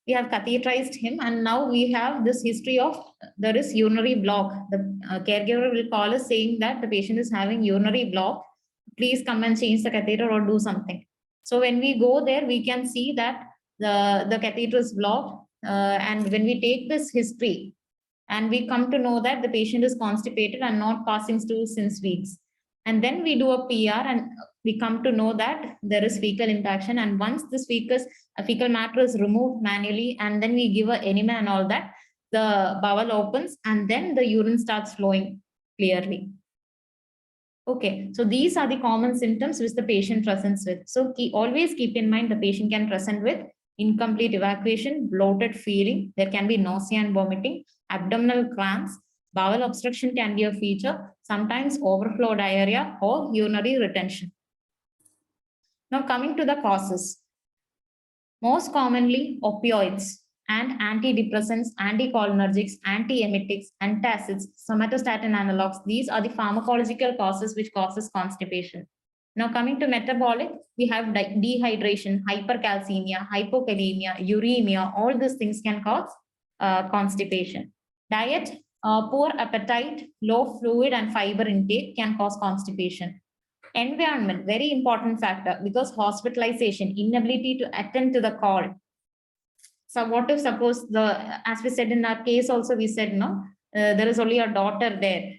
We have catheterized him, and now we have this history of there is urinary block. The caregiver will call us saying that the patient is having urinary block. Please come and change the catheter or do something. So when we go there, we can see that the catheter is blocked. And when we take this history, and we come to know that the patient is constipated and not passing stools since weeks. And then we do a PR, and we come to know that there is fecal impaction. And once this fecal matter is removed manually, and then we give a enema and all that, the bowel opens, and then the urine starts flowing clearly. Okay, so these are the common symptoms which the patient presents with. So always keep in mind the patient can present with incomplete evacuation, bloated feeling, there can be nausea and vomiting, abdominal cramps, bowel obstruction can be a feature, sometimes overflow diarrhea or urinary retention. Now coming to the causes. Most commonly opioids and antidepressants, anticholinergics, antiemetics, antacids, somatostatin analogs. These are the pharmacological causes which causes constipation. Now coming to metabolic, we have dehydration, hypercalcemia, hypokalemia, uremia. All these things can cause constipation. Diet, poor appetite, low fluid and fiber intake can cause constipation. Environment, very important factor, because hospitalization, inability to attend to the call. So what if suppose as we said in our case also, we said no, there is only a daughter there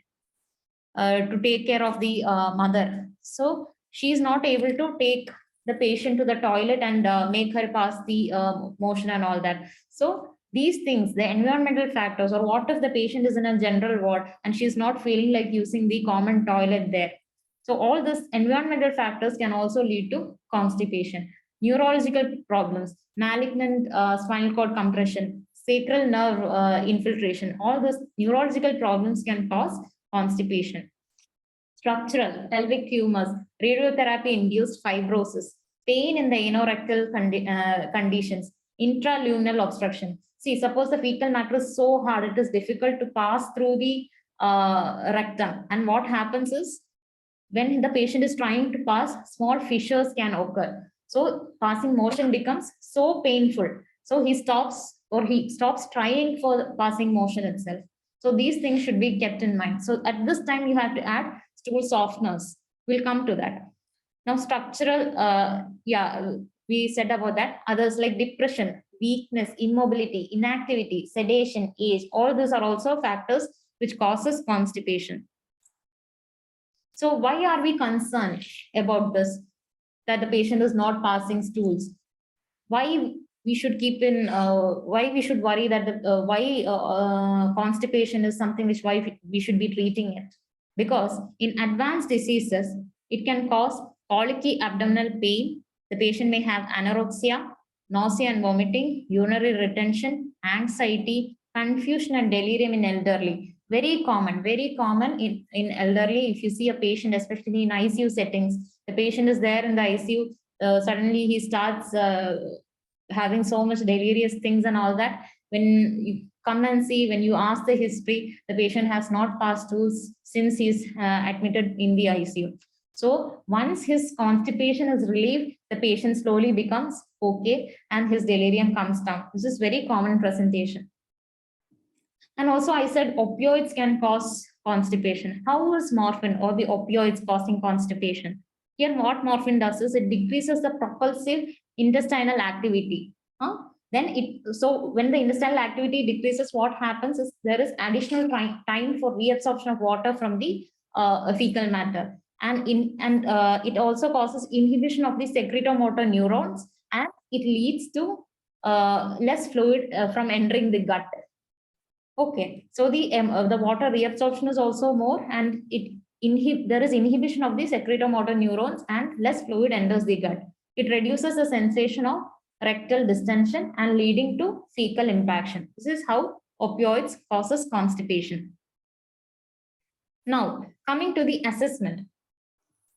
to take care of the mother. So she is not able to take the patient to the toilet and make her pass the motion and all that. So these things, the environmental factors, or what if the patient is in a general ward and she's not feeling like using the common toilet there. So all these environmental factors can also lead to constipation. Neurological problems, malignant spinal cord compression, sacral nerve infiltration, all these neurological problems can cause constipation. Structural, pelvic tumors, radiotherapy-induced fibrosis, pain in the anorectal conditions, intraluminal obstruction. See, suppose the fecal matter is so hard, it is difficult to pass through the rectum. And what happens is, when the patient is trying to pass, small fissures can occur. So passing motion becomes so painful. So he stops trying for passing motion itself. So these things should be kept in mind. So at this time, you have to add stool softeners. We'll come to that. Now, structural, we said about that. Others like depression, weakness, immobility, inactivity, sedation, age, all these are also factors which causes constipation. So why are we concerned about this, that the patient is not passing stools? Why we should keep in, why we should worry that constipation is something which why we should be treating it? Because in advanced diseases, it can cause colicky abdominal pain. The patient may have anorexia, nausea and vomiting, urinary retention, anxiety, confusion and delirium in elderly. Very common in elderly. If you see a patient, especially in ICU settings, the patient is there in the ICU, suddenly he starts having so much delirious things and all that. When you come and see, when you ask the history, the patient has not passed stools since he's admitted in the ICU. So once his constipation is relieved, the patient slowly becomes okay and his delirium comes down. This is very common presentation. And also I said opioids can cause constipation. How is morphine or the opioids causing constipation? Here what morphine does is it decreases the propulsive intestinal activity. So when the intestinal activity decreases, what happens is there is additional time for reabsorption of water from the fecal matter. And it also causes inhibition of the secretomotor neurons, and it leads to less fluid from entering the gut. Okay, so the water reabsorption is also more, and there is inhibition of the secretomotor neurons and less fluid enters the gut. It reduces the sensation of rectal distension and leading to fecal impaction. This is how opioids causes constipation. Now, coming to the assessment,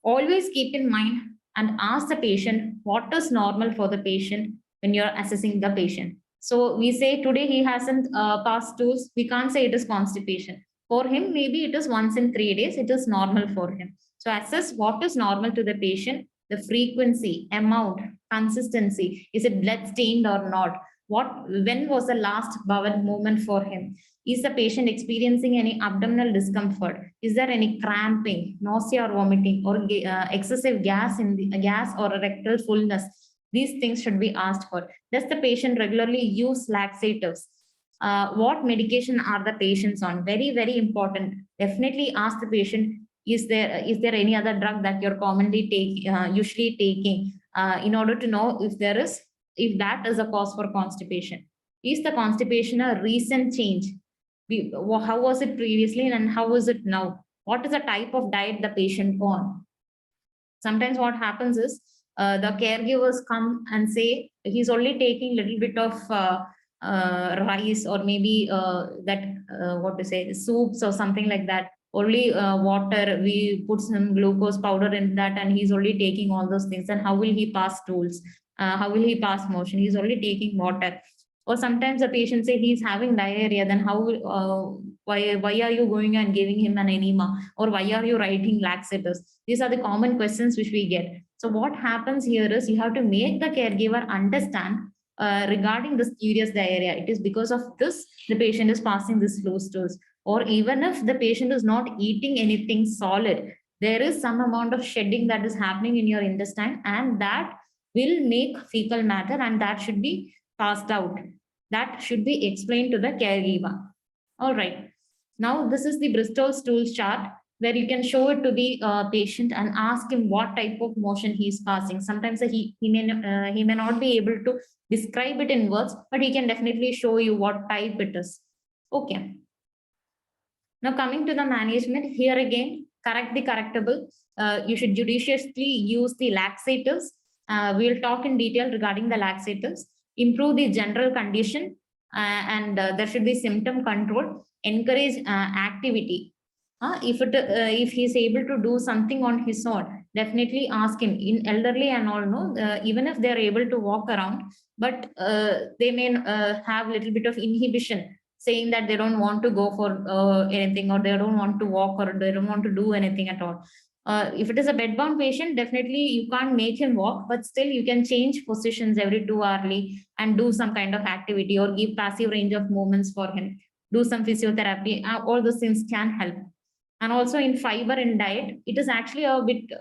always keep in mind and ask the patient what is normal for the patient when you're assessing the patient. So we say today he hasn't passed stools, we can't say it is constipation. For him, maybe it is once in 3 days, it is normal for him. So assess what is normal to the patient, the frequency, amount, consistency, is it blood stained or not? When was the last bowel movement for him? Is the patient experiencing any abdominal discomfort? Is there any cramping, nausea or vomiting, or excessive gas or rectal fullness? These things should be asked for. Does the patient regularly use laxatives? What medication are the patients on? Very, very important. Definitely ask the patient, is there any other drug that you're commonly usually taking, in order to know if that is a cause for constipation. Is the constipation a recent change? How was it previously and how is it now? What is the type of diet the patient on? Sometimes what happens is the caregivers come and say he's only taking little bit of rice, or maybe soups or something like that. Only water, we put some glucose powder in that, and he's only taking all those things. And how will he pass stools? How will he pass motion? He's only taking water. Or sometimes the patient say he's having diarrhea, then how, why are you going and giving him an enema? Or why are you writing laxatives? These are the common questions which we get. So what happens here is you have to make the caregiver understand regarding the serious diarrhea. It is because of this the patient is passing this slow stools. Or even if the patient is not eating anything solid, there is some amount of shedding that is happening in your intestine, and that will make fecal matter, and that should be passed out. That should be explained to the caregiver. All right. Now, this is the Bristol stool chart where you can show it to the patient and ask him what type of motion he is passing. Sometimes he may not be able to describe it in words, but he can definitely show you what type it is. Okay. Now, coming to the management, here again, correct the correctable. You should judiciously use the laxatives. We'll talk in detail regarding the laxatives. Improve the general condition, and there should be symptom control. Encourage activity. If he's able to do something on his own, definitely ask him. In elderly and all, no, even if they're able to walk around, but they may have a little bit of inhibition, saying that they don't want to go for anything, or they don't want to walk, or they don't want to do anything at all. If it is a bedbound patient, definitely you can't make him walk, but still you can change positions every 2 hourly and do some kind of activity, or give passive range of movements for him, do some physiotherapy. All those things can help. And also in fiber in diet, it is actually a bit,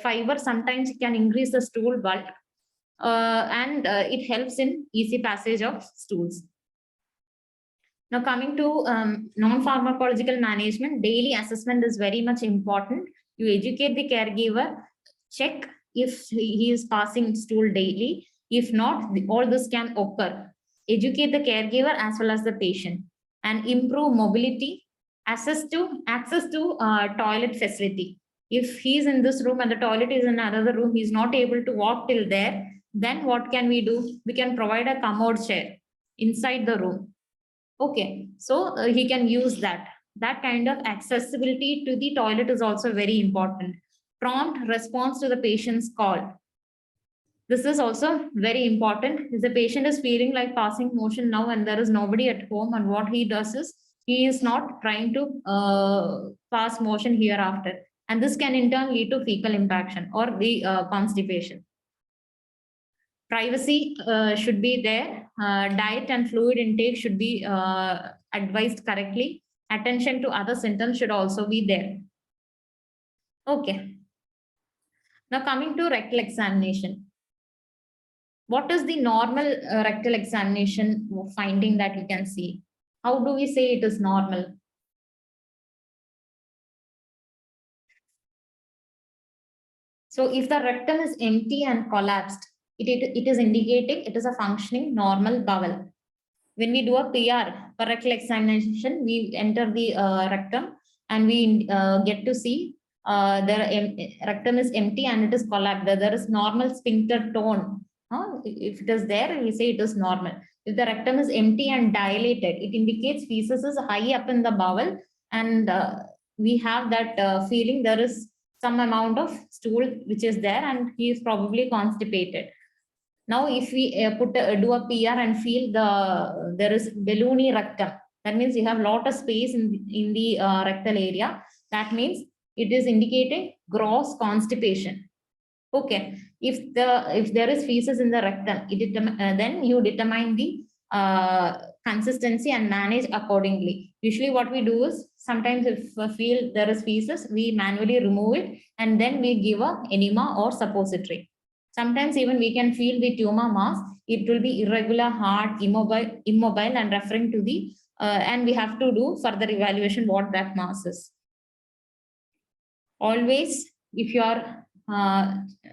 fiber sometimes can increase the stool bulk, and it helps in easy passage of stools. Now, coming to non-pharmacological management, daily assessment is very much important. You educate the caregiver, check if he is passing stool daily. If not, all this can occur. Educate the caregiver as well as the patient, and improve mobility, access to toilet facility. If he's in this room and the toilet is in another room, he's not able to walk till there, then what can we do? We can provide a commode chair inside the room. Okay, so he can use that. That kind of accessibility to the toilet is also very important. Prompt response to the patient's call. This is also very important. If the patient is feeling like passing motion now and there is nobody at home, and what he does is he is not trying to pass motion hereafter. And this can in turn lead to fecal impaction or the constipation. Privacy should be there. Diet and fluid intake should be advised correctly. Attention to other symptoms should also be there. Okay. Now coming to rectal examination. What is the normal rectal examination finding that you can see? How do we say it is normal? So if the rectum is empty and collapsed, it is indicating it is a functioning normal bowel. When we do a PR, per rectal examination, we enter the rectum and we get to see the rectum is empty and it is collapsed. There is normal sphincter tone. If it is there, we say it is normal. If the rectum is empty and dilated, it indicates feces is high up in the bowel, and we have that feeling there is some amount of stool which is there, and he is probably constipated. Now, if we do a PR and feel there is balloony rectum, that means you have a lot of space in the rectal area. That means it is indicating gross constipation. Okay, if there is feces in the rectum, then you determine the consistency and manage accordingly. Usually, what we do is sometimes if we feel there is feces, we manually remove it and then we give a enema or suppository. Sometimes even we can feel the tumor mass. It will be irregular, hard, immobile, and referring to the and we have to do further evaluation what that mass is. Always, if you are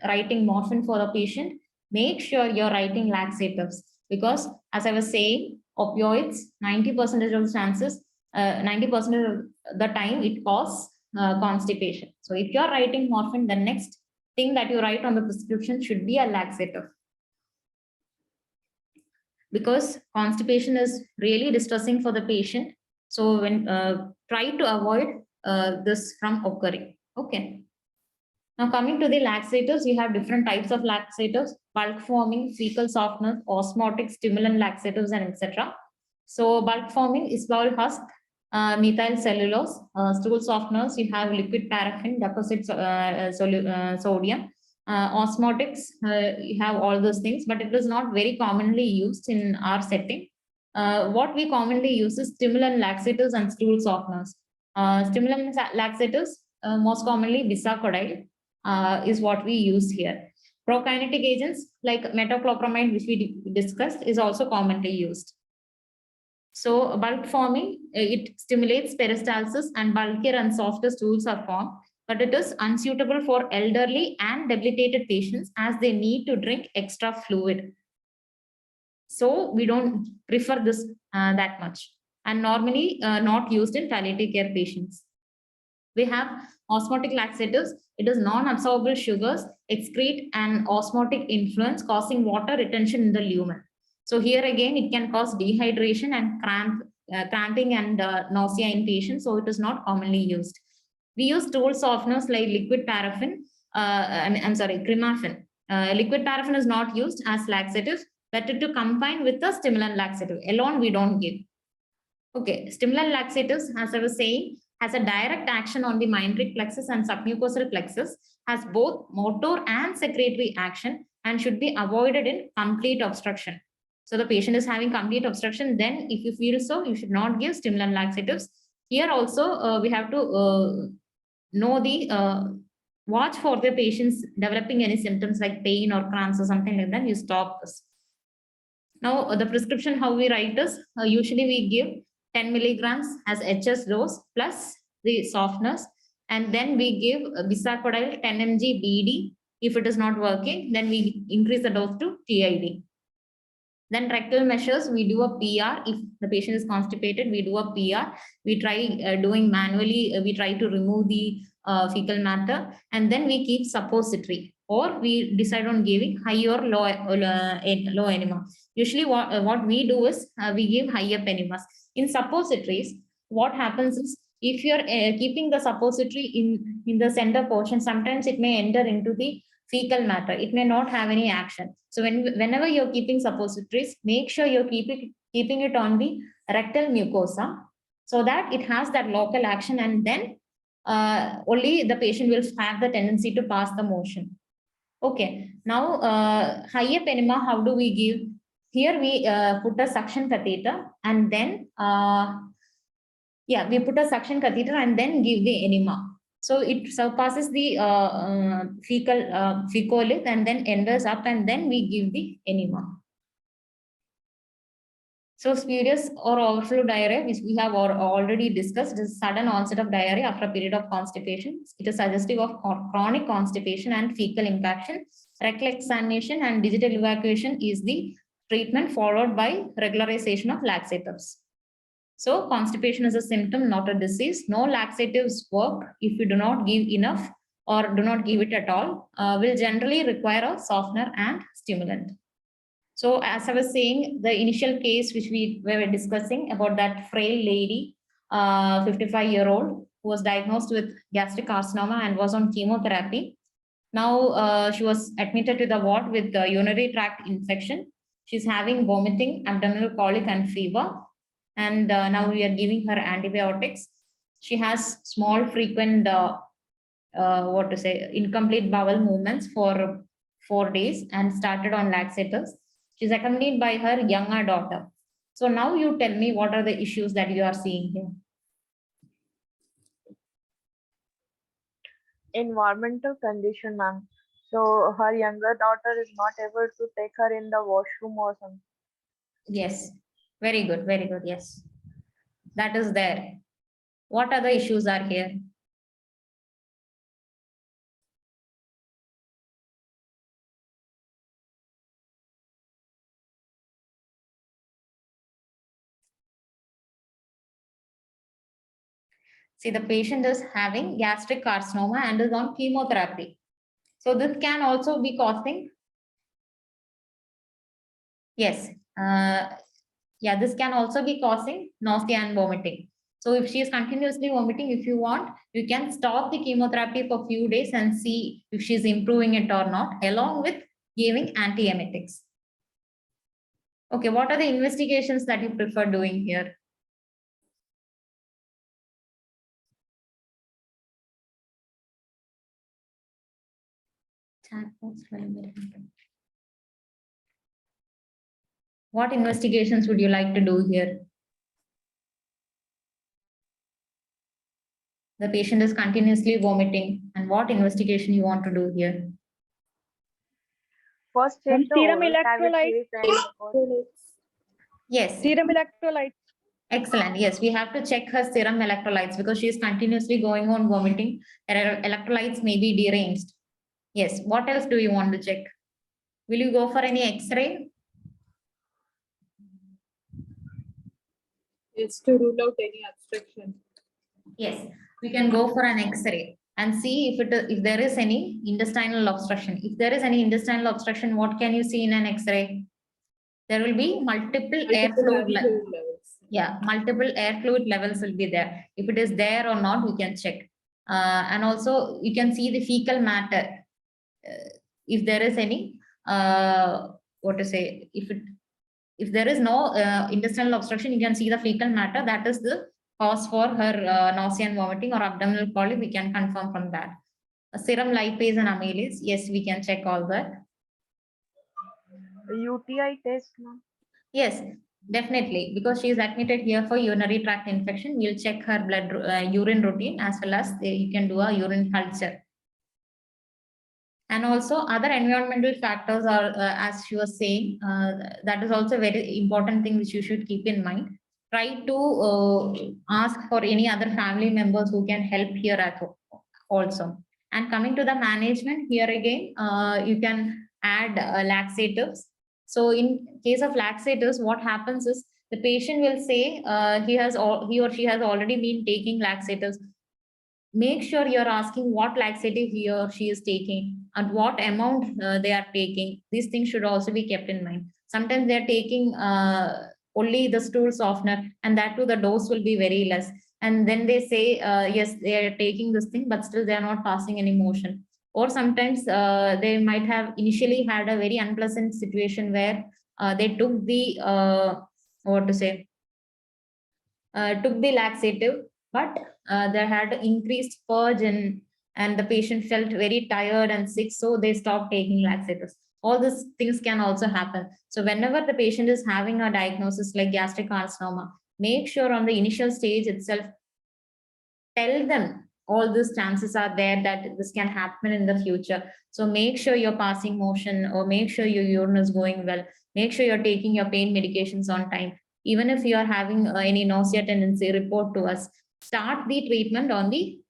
writing morphine for a patient, make sure you're writing laxatives, because as I was saying, opioids, 90% of the chances, 90% of the time it causes constipation. So if you're writing morphine, the next thing that you write on the prescription should be a laxative, because constipation is really distressing for the patient. So when try to avoid this from occurring. Okay. Now coming to the laxatives, we have different types of laxatives: bulk forming, fecal softeners, osmotic, stimulant laxatives, and etc. So bulk forming is called husk, methyl cellulose. Stool softeners, you have liquid paraffin, deposits sodium. Osmotics, you have all those things, but it is not very commonly used in our setting. What we commonly use is stimulant laxatives and stool softeners. Stimulant laxatives, most commonly bisacodyl, is what we use here. Prokinetic agents like metoclopramide, which we discussed, is also commonly used. So bulk forming, it stimulates peristalsis and bulkier and softer stools are formed, but it is unsuitable for elderly and debilitated patients as they need to drink extra fluid. So we don't prefer this that much, and normally not used in palliative care patients. We have osmotic laxatives. It is non-absorbable sugars, excrete an osmotic influence, causing water retention in the lumen. So here again, it can cause dehydration and cramping and nausea in patients. So it is not commonly used. We use stool softeners like liquid paraffin. I'm sorry, cremafin. Liquid paraffin is not used as laxative, better to combine with the stimulant laxative. Alone, we don't give. Okay, stimulant laxatives, as I was saying, has a direct action on the myoneric plexus and submucosal plexus, has both motor and secretory action, and should be avoided in complete obstruction. So the patient is having complete obstruction, then if you feel so, you should not give stimulant laxatives. Here also, we have to know the watch for the patients developing any symptoms like pain or cramps or something like that, you stop this. Now, the prescription, how we write is, usually we give 10 milligrams as HS dose plus the softness, and then we give bisacodyl 10 mg BD. If it is not working, then we increase the dose to TID. Then rectal measures, we do a PR. If the patient is constipated, we do a PR. We try doing manually, we try to remove the fecal matter, and then we keep suppository, or we decide on giving high or low enema. Usually what we do is we give higher enemas. In suppositories, what happens is, if you're keeping the suppository in the center portion, sometimes it may enter into the fecal matter. It may not have any action. So whenever you're keeping suppositories, make sure you're keeping it on the rectal mucosa, so that it has that local action, and then only the patient will have the tendency to pass the motion. Okay, now higher enema, how do we give? Here we put a suction catheter, and then we put a suction catheter and then give the enema. So it surpasses the fecolith and then enters up, and then we give the enema. So spurious or overflow diarrhea, which we have already discussed, is sudden onset of diarrhea after a period of constipation. It is suggestive of chronic constipation and fecal impaction. Rectal examination and digital evacuation is the treatment, followed by regularization of laxatives. So constipation is a symptom, not a disease. No laxatives work if you do not give enough or do not give it at all. Will generally require a softener and stimulant. So as I was saying, the initial case which we were discussing about that frail lady, 55-year-old, who was diagnosed with gastric carcinoma and was on chemotherapy. Now she was admitted to the ward with urinary tract infection. She's having vomiting, abdominal colic, and fever. And now we are giving her antibiotics. She has small, frequent, incomplete bowel movements for 4 days and started on laxatives. She's accompanied by her younger daughter. So now you tell me, what are the issues that you are seeing here? Environmental condition, ma'am. So her younger daughter is not able to take her in the washroom or something. Yes, very good, very good. Yes, that is there. What other issues are here? See, the patient is having gastric carcinoma and is on chemotherapy. So this can also be causing, yes, this can also be causing nausea and vomiting. So if she is continuously vomiting, if you want, you can stop the chemotherapy for a few days and see if she's improving it or not, along with giving antiemetics. Okay, what are the investigations that you prefer doing here? What investigations would you like to do here? The patient is continuously vomiting, and what investigation you want to do here? First check the Serum oral electrolytes. cavities. Yes. Serum electrolytes. Excellent. Yes, we have to check her serum electrolytes because she is continuously going on vomiting. Her electrolytes may be deranged. Yes. What else do you want to check? Will you go for any X-ray? Yes, to rule out any obstruction. Yes, we can go for an X-ray and see if there is any intestinal obstruction. If there is any intestinal obstruction, what can you see in an X-ray? There will be multiple air fluid levels. Yeah, multiple air fluid levels will be there. If it is there or not, we can check. And also you can see the fecal matter. If there is any, what to say, if there is no intestinal obstruction, you can see the fecal matter. That is the cause for her nausea and vomiting or abdominal colic. We can confirm from that. Serum lipase and amylase, yes, we can check all that. UTI test, ma'am. Yes, definitely, because she is admitted here for urinary tract infection. We'll check her urine routine as well as you can do a urine culture. And also other environmental factors are, as she was saying, that is also a very important thing which you should keep in mind. Try to ask for any other family members who can help here at also. And coming to the management, here again, you can add laxatives. So in case of laxatives, what happens is the patient will say he or she has already been taking laxatives. Make sure you're asking what laxative he or she is taking and what amount they are taking. These things should also be kept in mind. Sometimes they're taking only the stool softener, and that too the dose will be very less. And then they say, yes, they are taking this thing, but still they are not passing any motion. Or sometimes they might have initially had a very unpleasant situation where they took the, what to say, took the laxative, but they had increased purge and the patient felt very tired and sick, so they stopped taking laxatives. All these things can also happen. So whenever the patient is having a diagnosis like gastric carcinoma, make sure on the initial stage itself, tell them all these chances are there that this can happen in the future. So make sure you're passing motion, or make sure your urine is going well. Make sure you're taking your pain medications on time. Even if you are having any nausea tendency, report to us. Start the treatment on the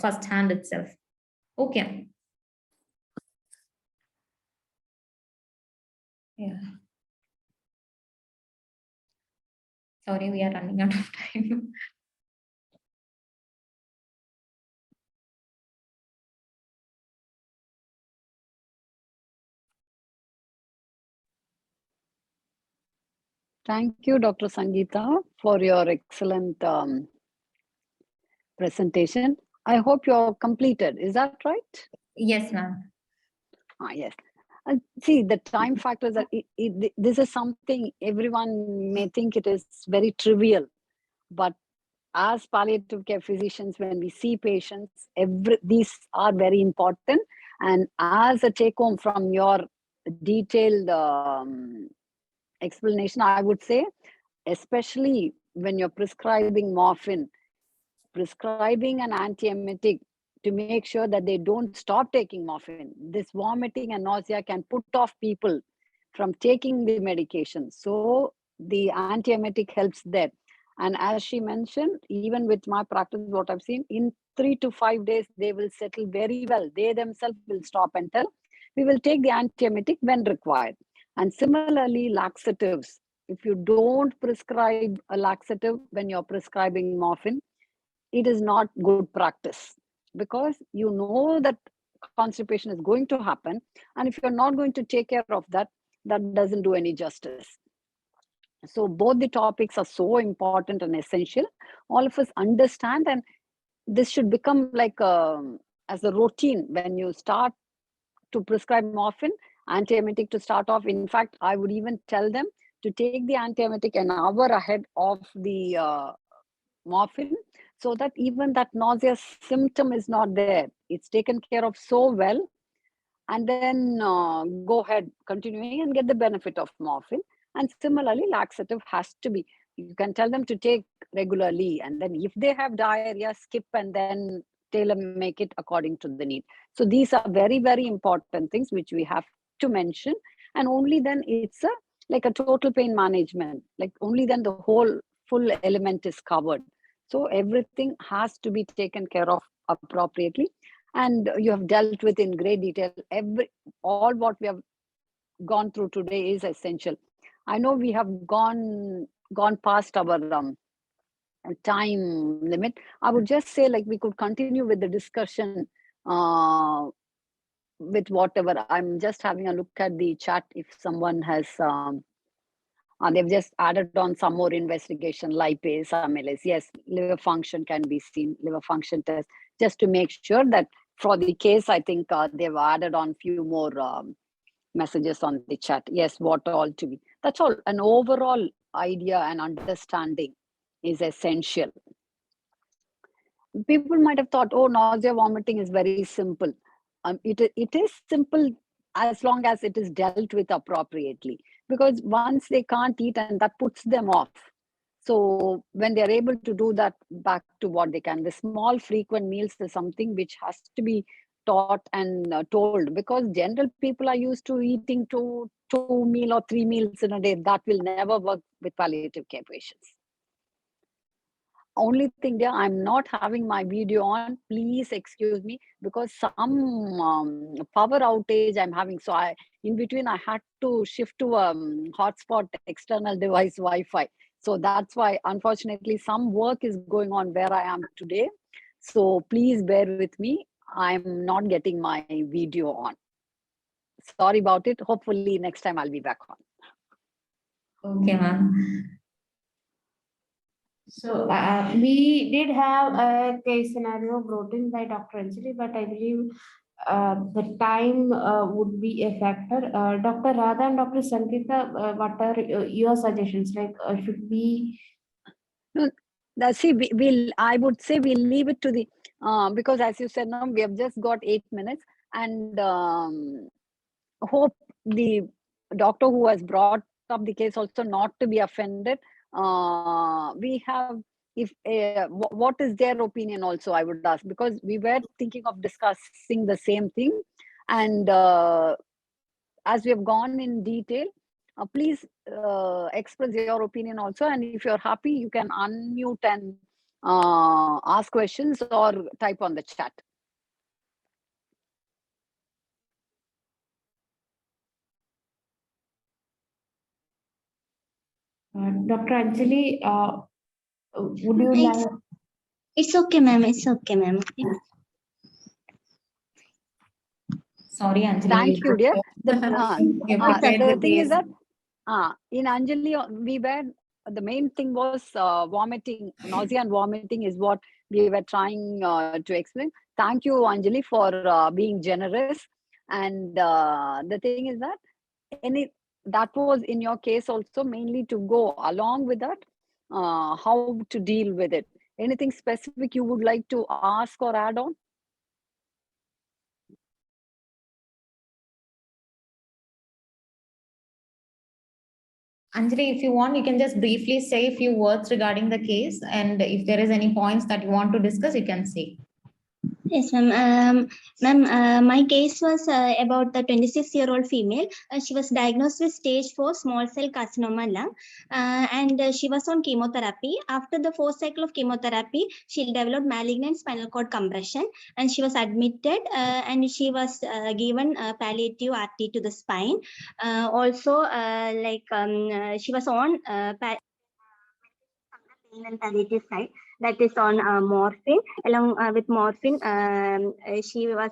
first hand itself. Okay. Yeah. Sorry, we are running out of time. Thank you, Dr. Sangeetha, for your excellent presentation. I hope you're completed. Is that right? Yes, ma'am. Yes. See, the time factors are, this is something everyone may think it is very trivial, but as palliative care physicians, when we see patients, these are very important. And as a take home from your detailed explanation, I would say, especially when you're prescribing morphine, prescribing an antiemetic to make sure that they don't stop taking morphine. This vomiting and nausea can put off people from taking the medication. So the antiemetic helps there. And as she mentioned, even with my practice, what I've seen, in 3 to 5 days, they will settle very well. They themselves will stop and tell, we will take the antiemetic when required. And similarly, laxatives. If you don't prescribe a laxative when you're prescribing morphine, it is not good practice, because you know that constipation is going to happen. And if you're not going to take care of that, that doesn't do any justice. So both the topics are so important and essential. All of us understand, and this should become like as a routine when you start to prescribe morphine, antiemetic to start off. In fact, I would even tell them to take the antiemetic an hour ahead of the morphine, so that even that nausea symptom is not there. It's taken care of so well, and then go ahead continuing and get the benefit of morphine. And similarly, laxative has to be, you can tell them to take regularly, and then if they have diarrhea, skip and then tailor make it according to the need. So these are very, very important things which we have to mention, and only then it's a like a total pain management, like only then the whole full element is covered. So everything has to be taken care of appropriately, and you have dealt with in great detail all what we have gone through today is essential. I know we have gone past our time limit. I would just say, like, we could continue with the discussion with whatever. I'm just having a look at the chat if someone has they've just added on some more investigation, lipase, amylase. Yes, liver function can be seen, liver function test, just to make sure that for the case, I think they've added on few more messages on the chat. Yes, what all to be. That's all. An overall idea and understanding is essential. People might have thought, oh, nausea, vomiting is very simple. It is simple as long as it is dealt with appropriately, because once they can't eat and that puts them off. So when they're able to do that, back to what they can, the small frequent meals is something which has to be taught and told, because general people are used to eating two meal or 3 meals in a day. That will never work with palliative care patients. Only thing there, I'm not having my video on, please excuse me, because some power outage I'm having. So in between I had to shift to hotspot external device Wi-Fi. So that's why, unfortunately, some work is going on where I am today. So please bear with me. I'm not getting my video on. Sorry about it. Hopefully next time I'll be back on. Okay, ma'am. So we did have a case scenario brought in by Dr. Anjali, but I believe the time would be a factor. Dr. Radha and Dr. Sangeetha, what are your suggestions? Like, should we? No, see, I would say we'll leave it to the because, as you said, now we have just got 8 minutes, and hope the doctor who has brought up the case also not to be offended. We have, if what is their opinion also, I would ask, because we were thinking of discussing the same thing, and as we have gone in detail, please express your opinion also, and if you're happy, you can unmute and ask questions or type on the chat. Dr. Anjali, would you like? It's okay, ma'am. It's okay, ma'am. Sorry, Anjali. Thank you, dear. The thing is that in Anjali, the main thing was vomiting, nausea and vomiting is what we were trying to explain. Thank you, Anjali, for being generous. And the thing is that that was in your case also mainly to go along with that, how to deal with it. Anything specific you would like to ask or add on? Anjali, if you want, you can just briefly say a few words regarding the case, and if there is any points that you want to discuss, you can say. Yes, ma'am. Ma'am, my case was about the 26-year-old female. She was diagnosed with stage 4 small cell carcinoma lung, and she was on chemotherapy. After the 4th cycle of chemotherapy, she developed malignant spinal cord compression, and she was admitted, and she was given palliative RT to the spine. Also, she was on pain and palliative side. that is on morphine. Along with morphine, she was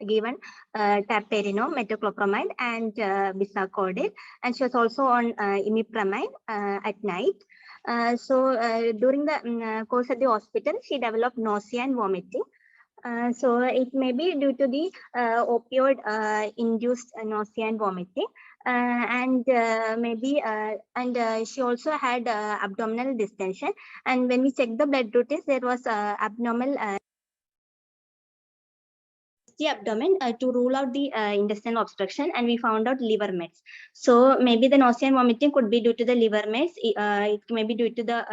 given taperinone, metoclopramide, and bisacodyl, and she was also on imipramide at night. During the course at the hospital, she developed nausea and vomiting. So it may be due to the opioid induced nausea and vomiting, and she also had abdominal distension. And when we checked the blood routines, there was abnormal the abdomen to rule out the intestinal obstruction, and we found out liver mets. So maybe the nausea and vomiting could be due to the liver mets. It may be due to the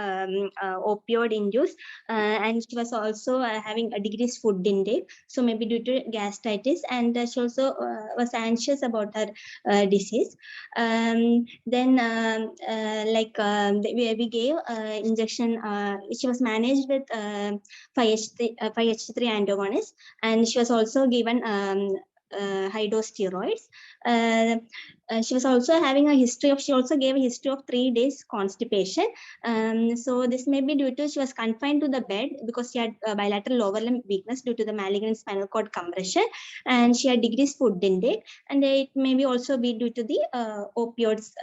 opioid induced, and she was also having a decreased food intake. So maybe due to gastritis, and she also was anxious about her disease. Then we gave injection. She was managed with 5-HT3 antagonist, and she was also given high dose steroids. She was also having a history of, she also gave a history of 3 days constipation. So this may be due to, she was confined to the bed because she had bilateral lower limb weakness due to the malignant spinal cord compression, and she had decreased food intake, and it may be also be due to the opioids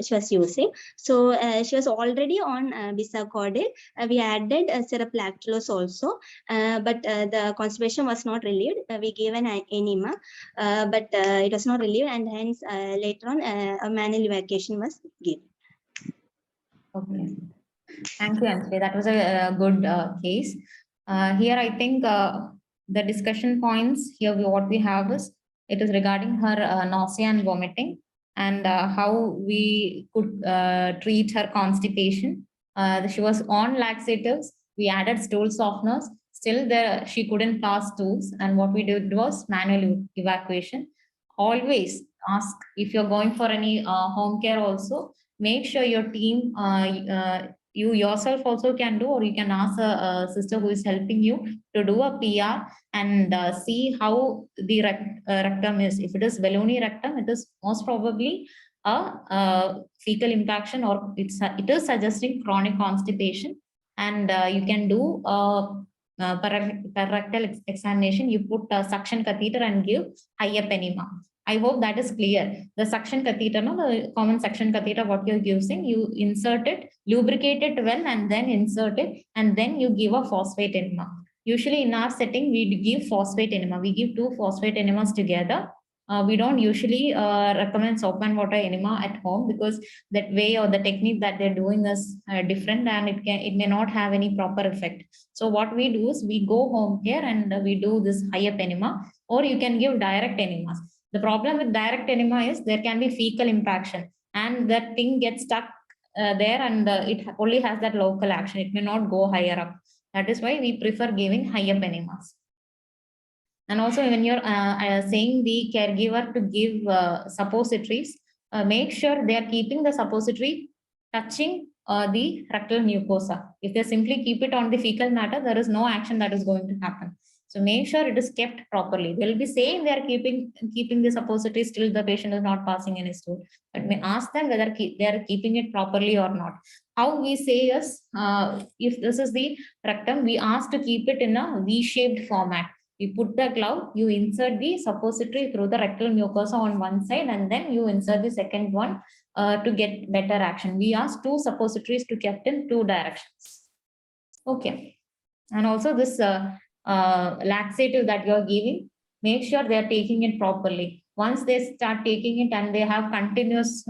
she was using. So she was already on bisacodyl. We added syrup lactulose also, but the constipation was not relieved. We gave an enema, but it was not relieved, and hence later on a manual evacuation was given. Okay. Thank you, Anjali. That was a good case. Here, I think the discussion points here, what we have is, it is regarding her nausea and vomiting, and how we could treat her constipation. She was on laxatives. We added stool softeners. Still, she couldn't pass stools, and what we did was manual evacuation. Always ask, if you're going for any home care also, make sure your team, you yourself also can do, or you can ask a sister who is helping you to do a PR and see how the rectum is. If it is balloony rectum, it is most probably a fecal impaction, or it is suggesting chronic constipation. And you can do rectal examination. You put a suction catheter and give higher enema. I hope that is clear. The suction catheter, no, the common suction catheter, what you're using, you insert it, lubricate it well, and then insert it, and then you give a phosphate enema. Usually in our setting, we give phosphate enema. We give 2 phosphate enemas together. We don't usually recommend soap and water enema at home, because that way or the technique that they're doing is different, and it may not have any proper effect. So what we do is, we go home here and we do this high-up enema, or you can give direct enemas. The problem with direct enema is there can be fecal impaction, and that thing gets stuck there, and it only has that local action. It may not go higher up. That is why we prefer giving high-up enemas. And also, when you're saying the caregiver to give suppositories, make sure they are keeping the suppository touching the rectal mucosa. If they simply keep it on the fecal matter, there is no action that is going to happen. So make sure it is kept properly. They'll be saying they are keeping the suppository, still the patient is not passing any stool. But may ask them whether they are keeping it properly or not. How we say is, if this is the rectum, we ask to keep it in a V-shaped format. You put the glove, you insert the suppository through the rectal mucosa on one side, and then you insert the second one to get better action. We ask 2 suppositories to kept in 2 directions. Okay. And also this laxative that you're giving, make sure they're taking it properly. Once they start taking it and they have continuous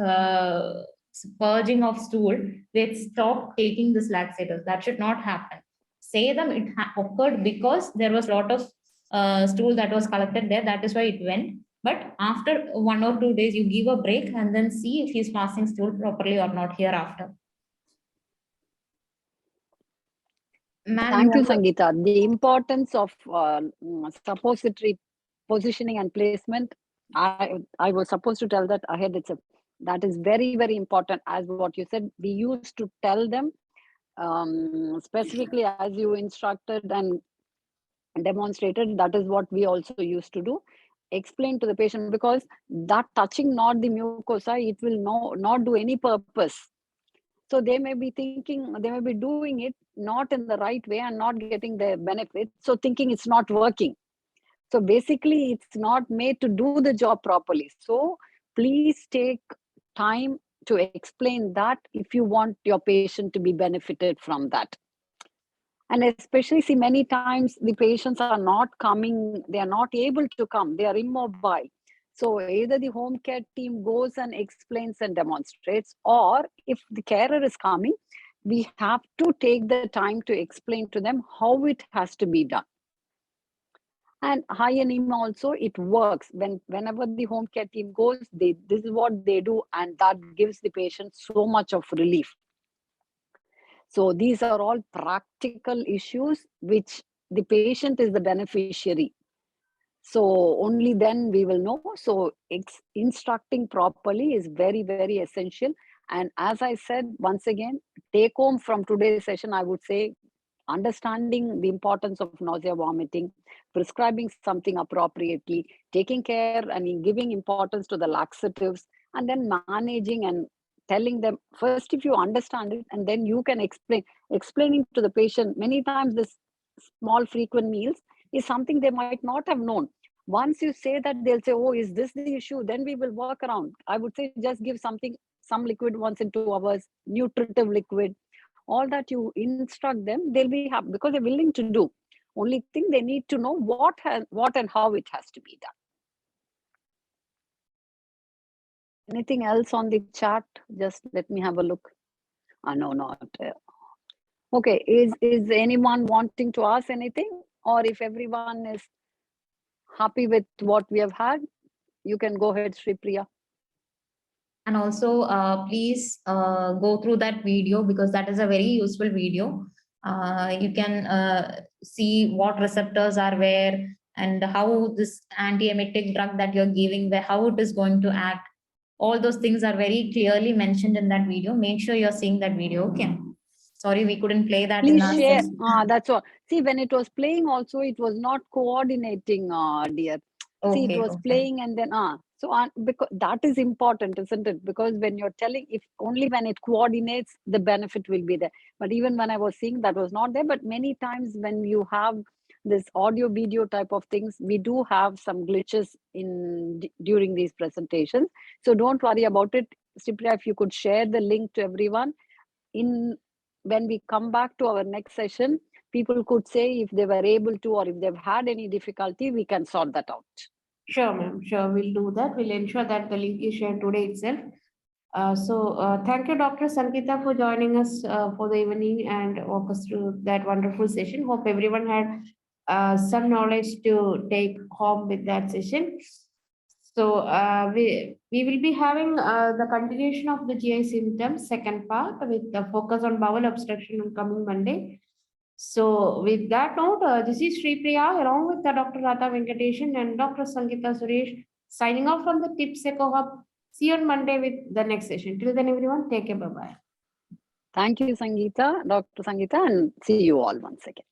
purging of stool, they stop taking this laxative. That should not happen. Say them it occurred because there was a lot of stool that was collected there. That is why it went. But after 1 or 2 days, you give a break and then see if he's passing stool properly or not hereafter. Thank you, Sangeetha. The importance of suppository positioning and placement, I was supposed to tell that ahead. That is very, very important. As what you said, we used to tell them specifically as you instructed and demonstrated. That is what we also used to do. Explain to the patient, because that touching not the mucosa, it will not do any purpose. So they may be thinking, they may be doing it not in the right way and not getting the benefit. So thinking it's not working. So basically, it's not made to do the job properly. So please take time to explain that if you want your patient to be benefited from that. And especially, see, many times the patients are not coming, they are not able to come, they are immobile. So either the home care team goes and explains and demonstrates, or if the carer is coming, we have to take the time to explain to them how it has to be done. And high anemia also, it works. Whenever the home care team goes, this is what they do, and that gives the patient so much of relief. So these are all practical issues which the patient is the beneficiary. So only then we will know. So instructing properly is very, very essential. And as I said, once again, take home from today's session, I would say, understanding the importance of nausea, vomiting, prescribing something appropriately, taking care and giving importance to the laxatives, and then managing and telling them first if you understand it, and then you can explaining to the patient. Many times this small frequent meals is something they might not have known. Once you say that, they'll say, oh, is this the issue? Then we will work around. I would say just give something, some liquid once in 2 hours, nutritive liquid, all that you instruct them, they'll be happy because they're willing to do. Only thing they need to know what and how it has to be done. Anything else on the chat? Just let me have a look. No, not. Okay, is anyone wanting to ask anything? Or if everyone is happy with what we have had, you can go ahead, Sri Priya. And also, please go through that video because that is a very useful video. You can see what receptors are where and how this antiemetic drug that you're giving, how it is going to act. All those things are very clearly mentioned in that video. Make sure you're seeing that video. Okay. Sorry, we couldn't play that. Please in our share. session. That's all. See, when it was playing also, it was not coordinating, dear. See, it was playing and then, so because that is important, isn't it? Because when you're telling, if only when it coordinates, the benefit will be there. But even when I was seeing, that was not there. But many times when you have this audio video type of things, we do have some glitches during these presentations. So don't worry about it. Cipriya, if you could share the link to everyone. When we come back to our next session, people could say if they were able to, or if they've had any difficulty, we can sort that out. Sure, ma'am. Sure, we'll do that. We'll ensure that the link is shared today itself. Thank you, Dr. Sangeetha, for joining us for the evening and walk us through that wonderful session. Hope everyone had some knowledge to take home with that session. So we will be having the continuation of the GI symptoms, second part, with the focus on bowel obstruction on coming Monday. So with that note, this is Sri Priya along with Dr. Radha Venkateshan and Dr. Sangeetha Suresh signing off from the Tips Eco Hub. See you on Monday with the next session. Till then, everyone, take care. Bye-bye. Thank you, Sangeetha, Dr. Sangeetha, and see you all once again.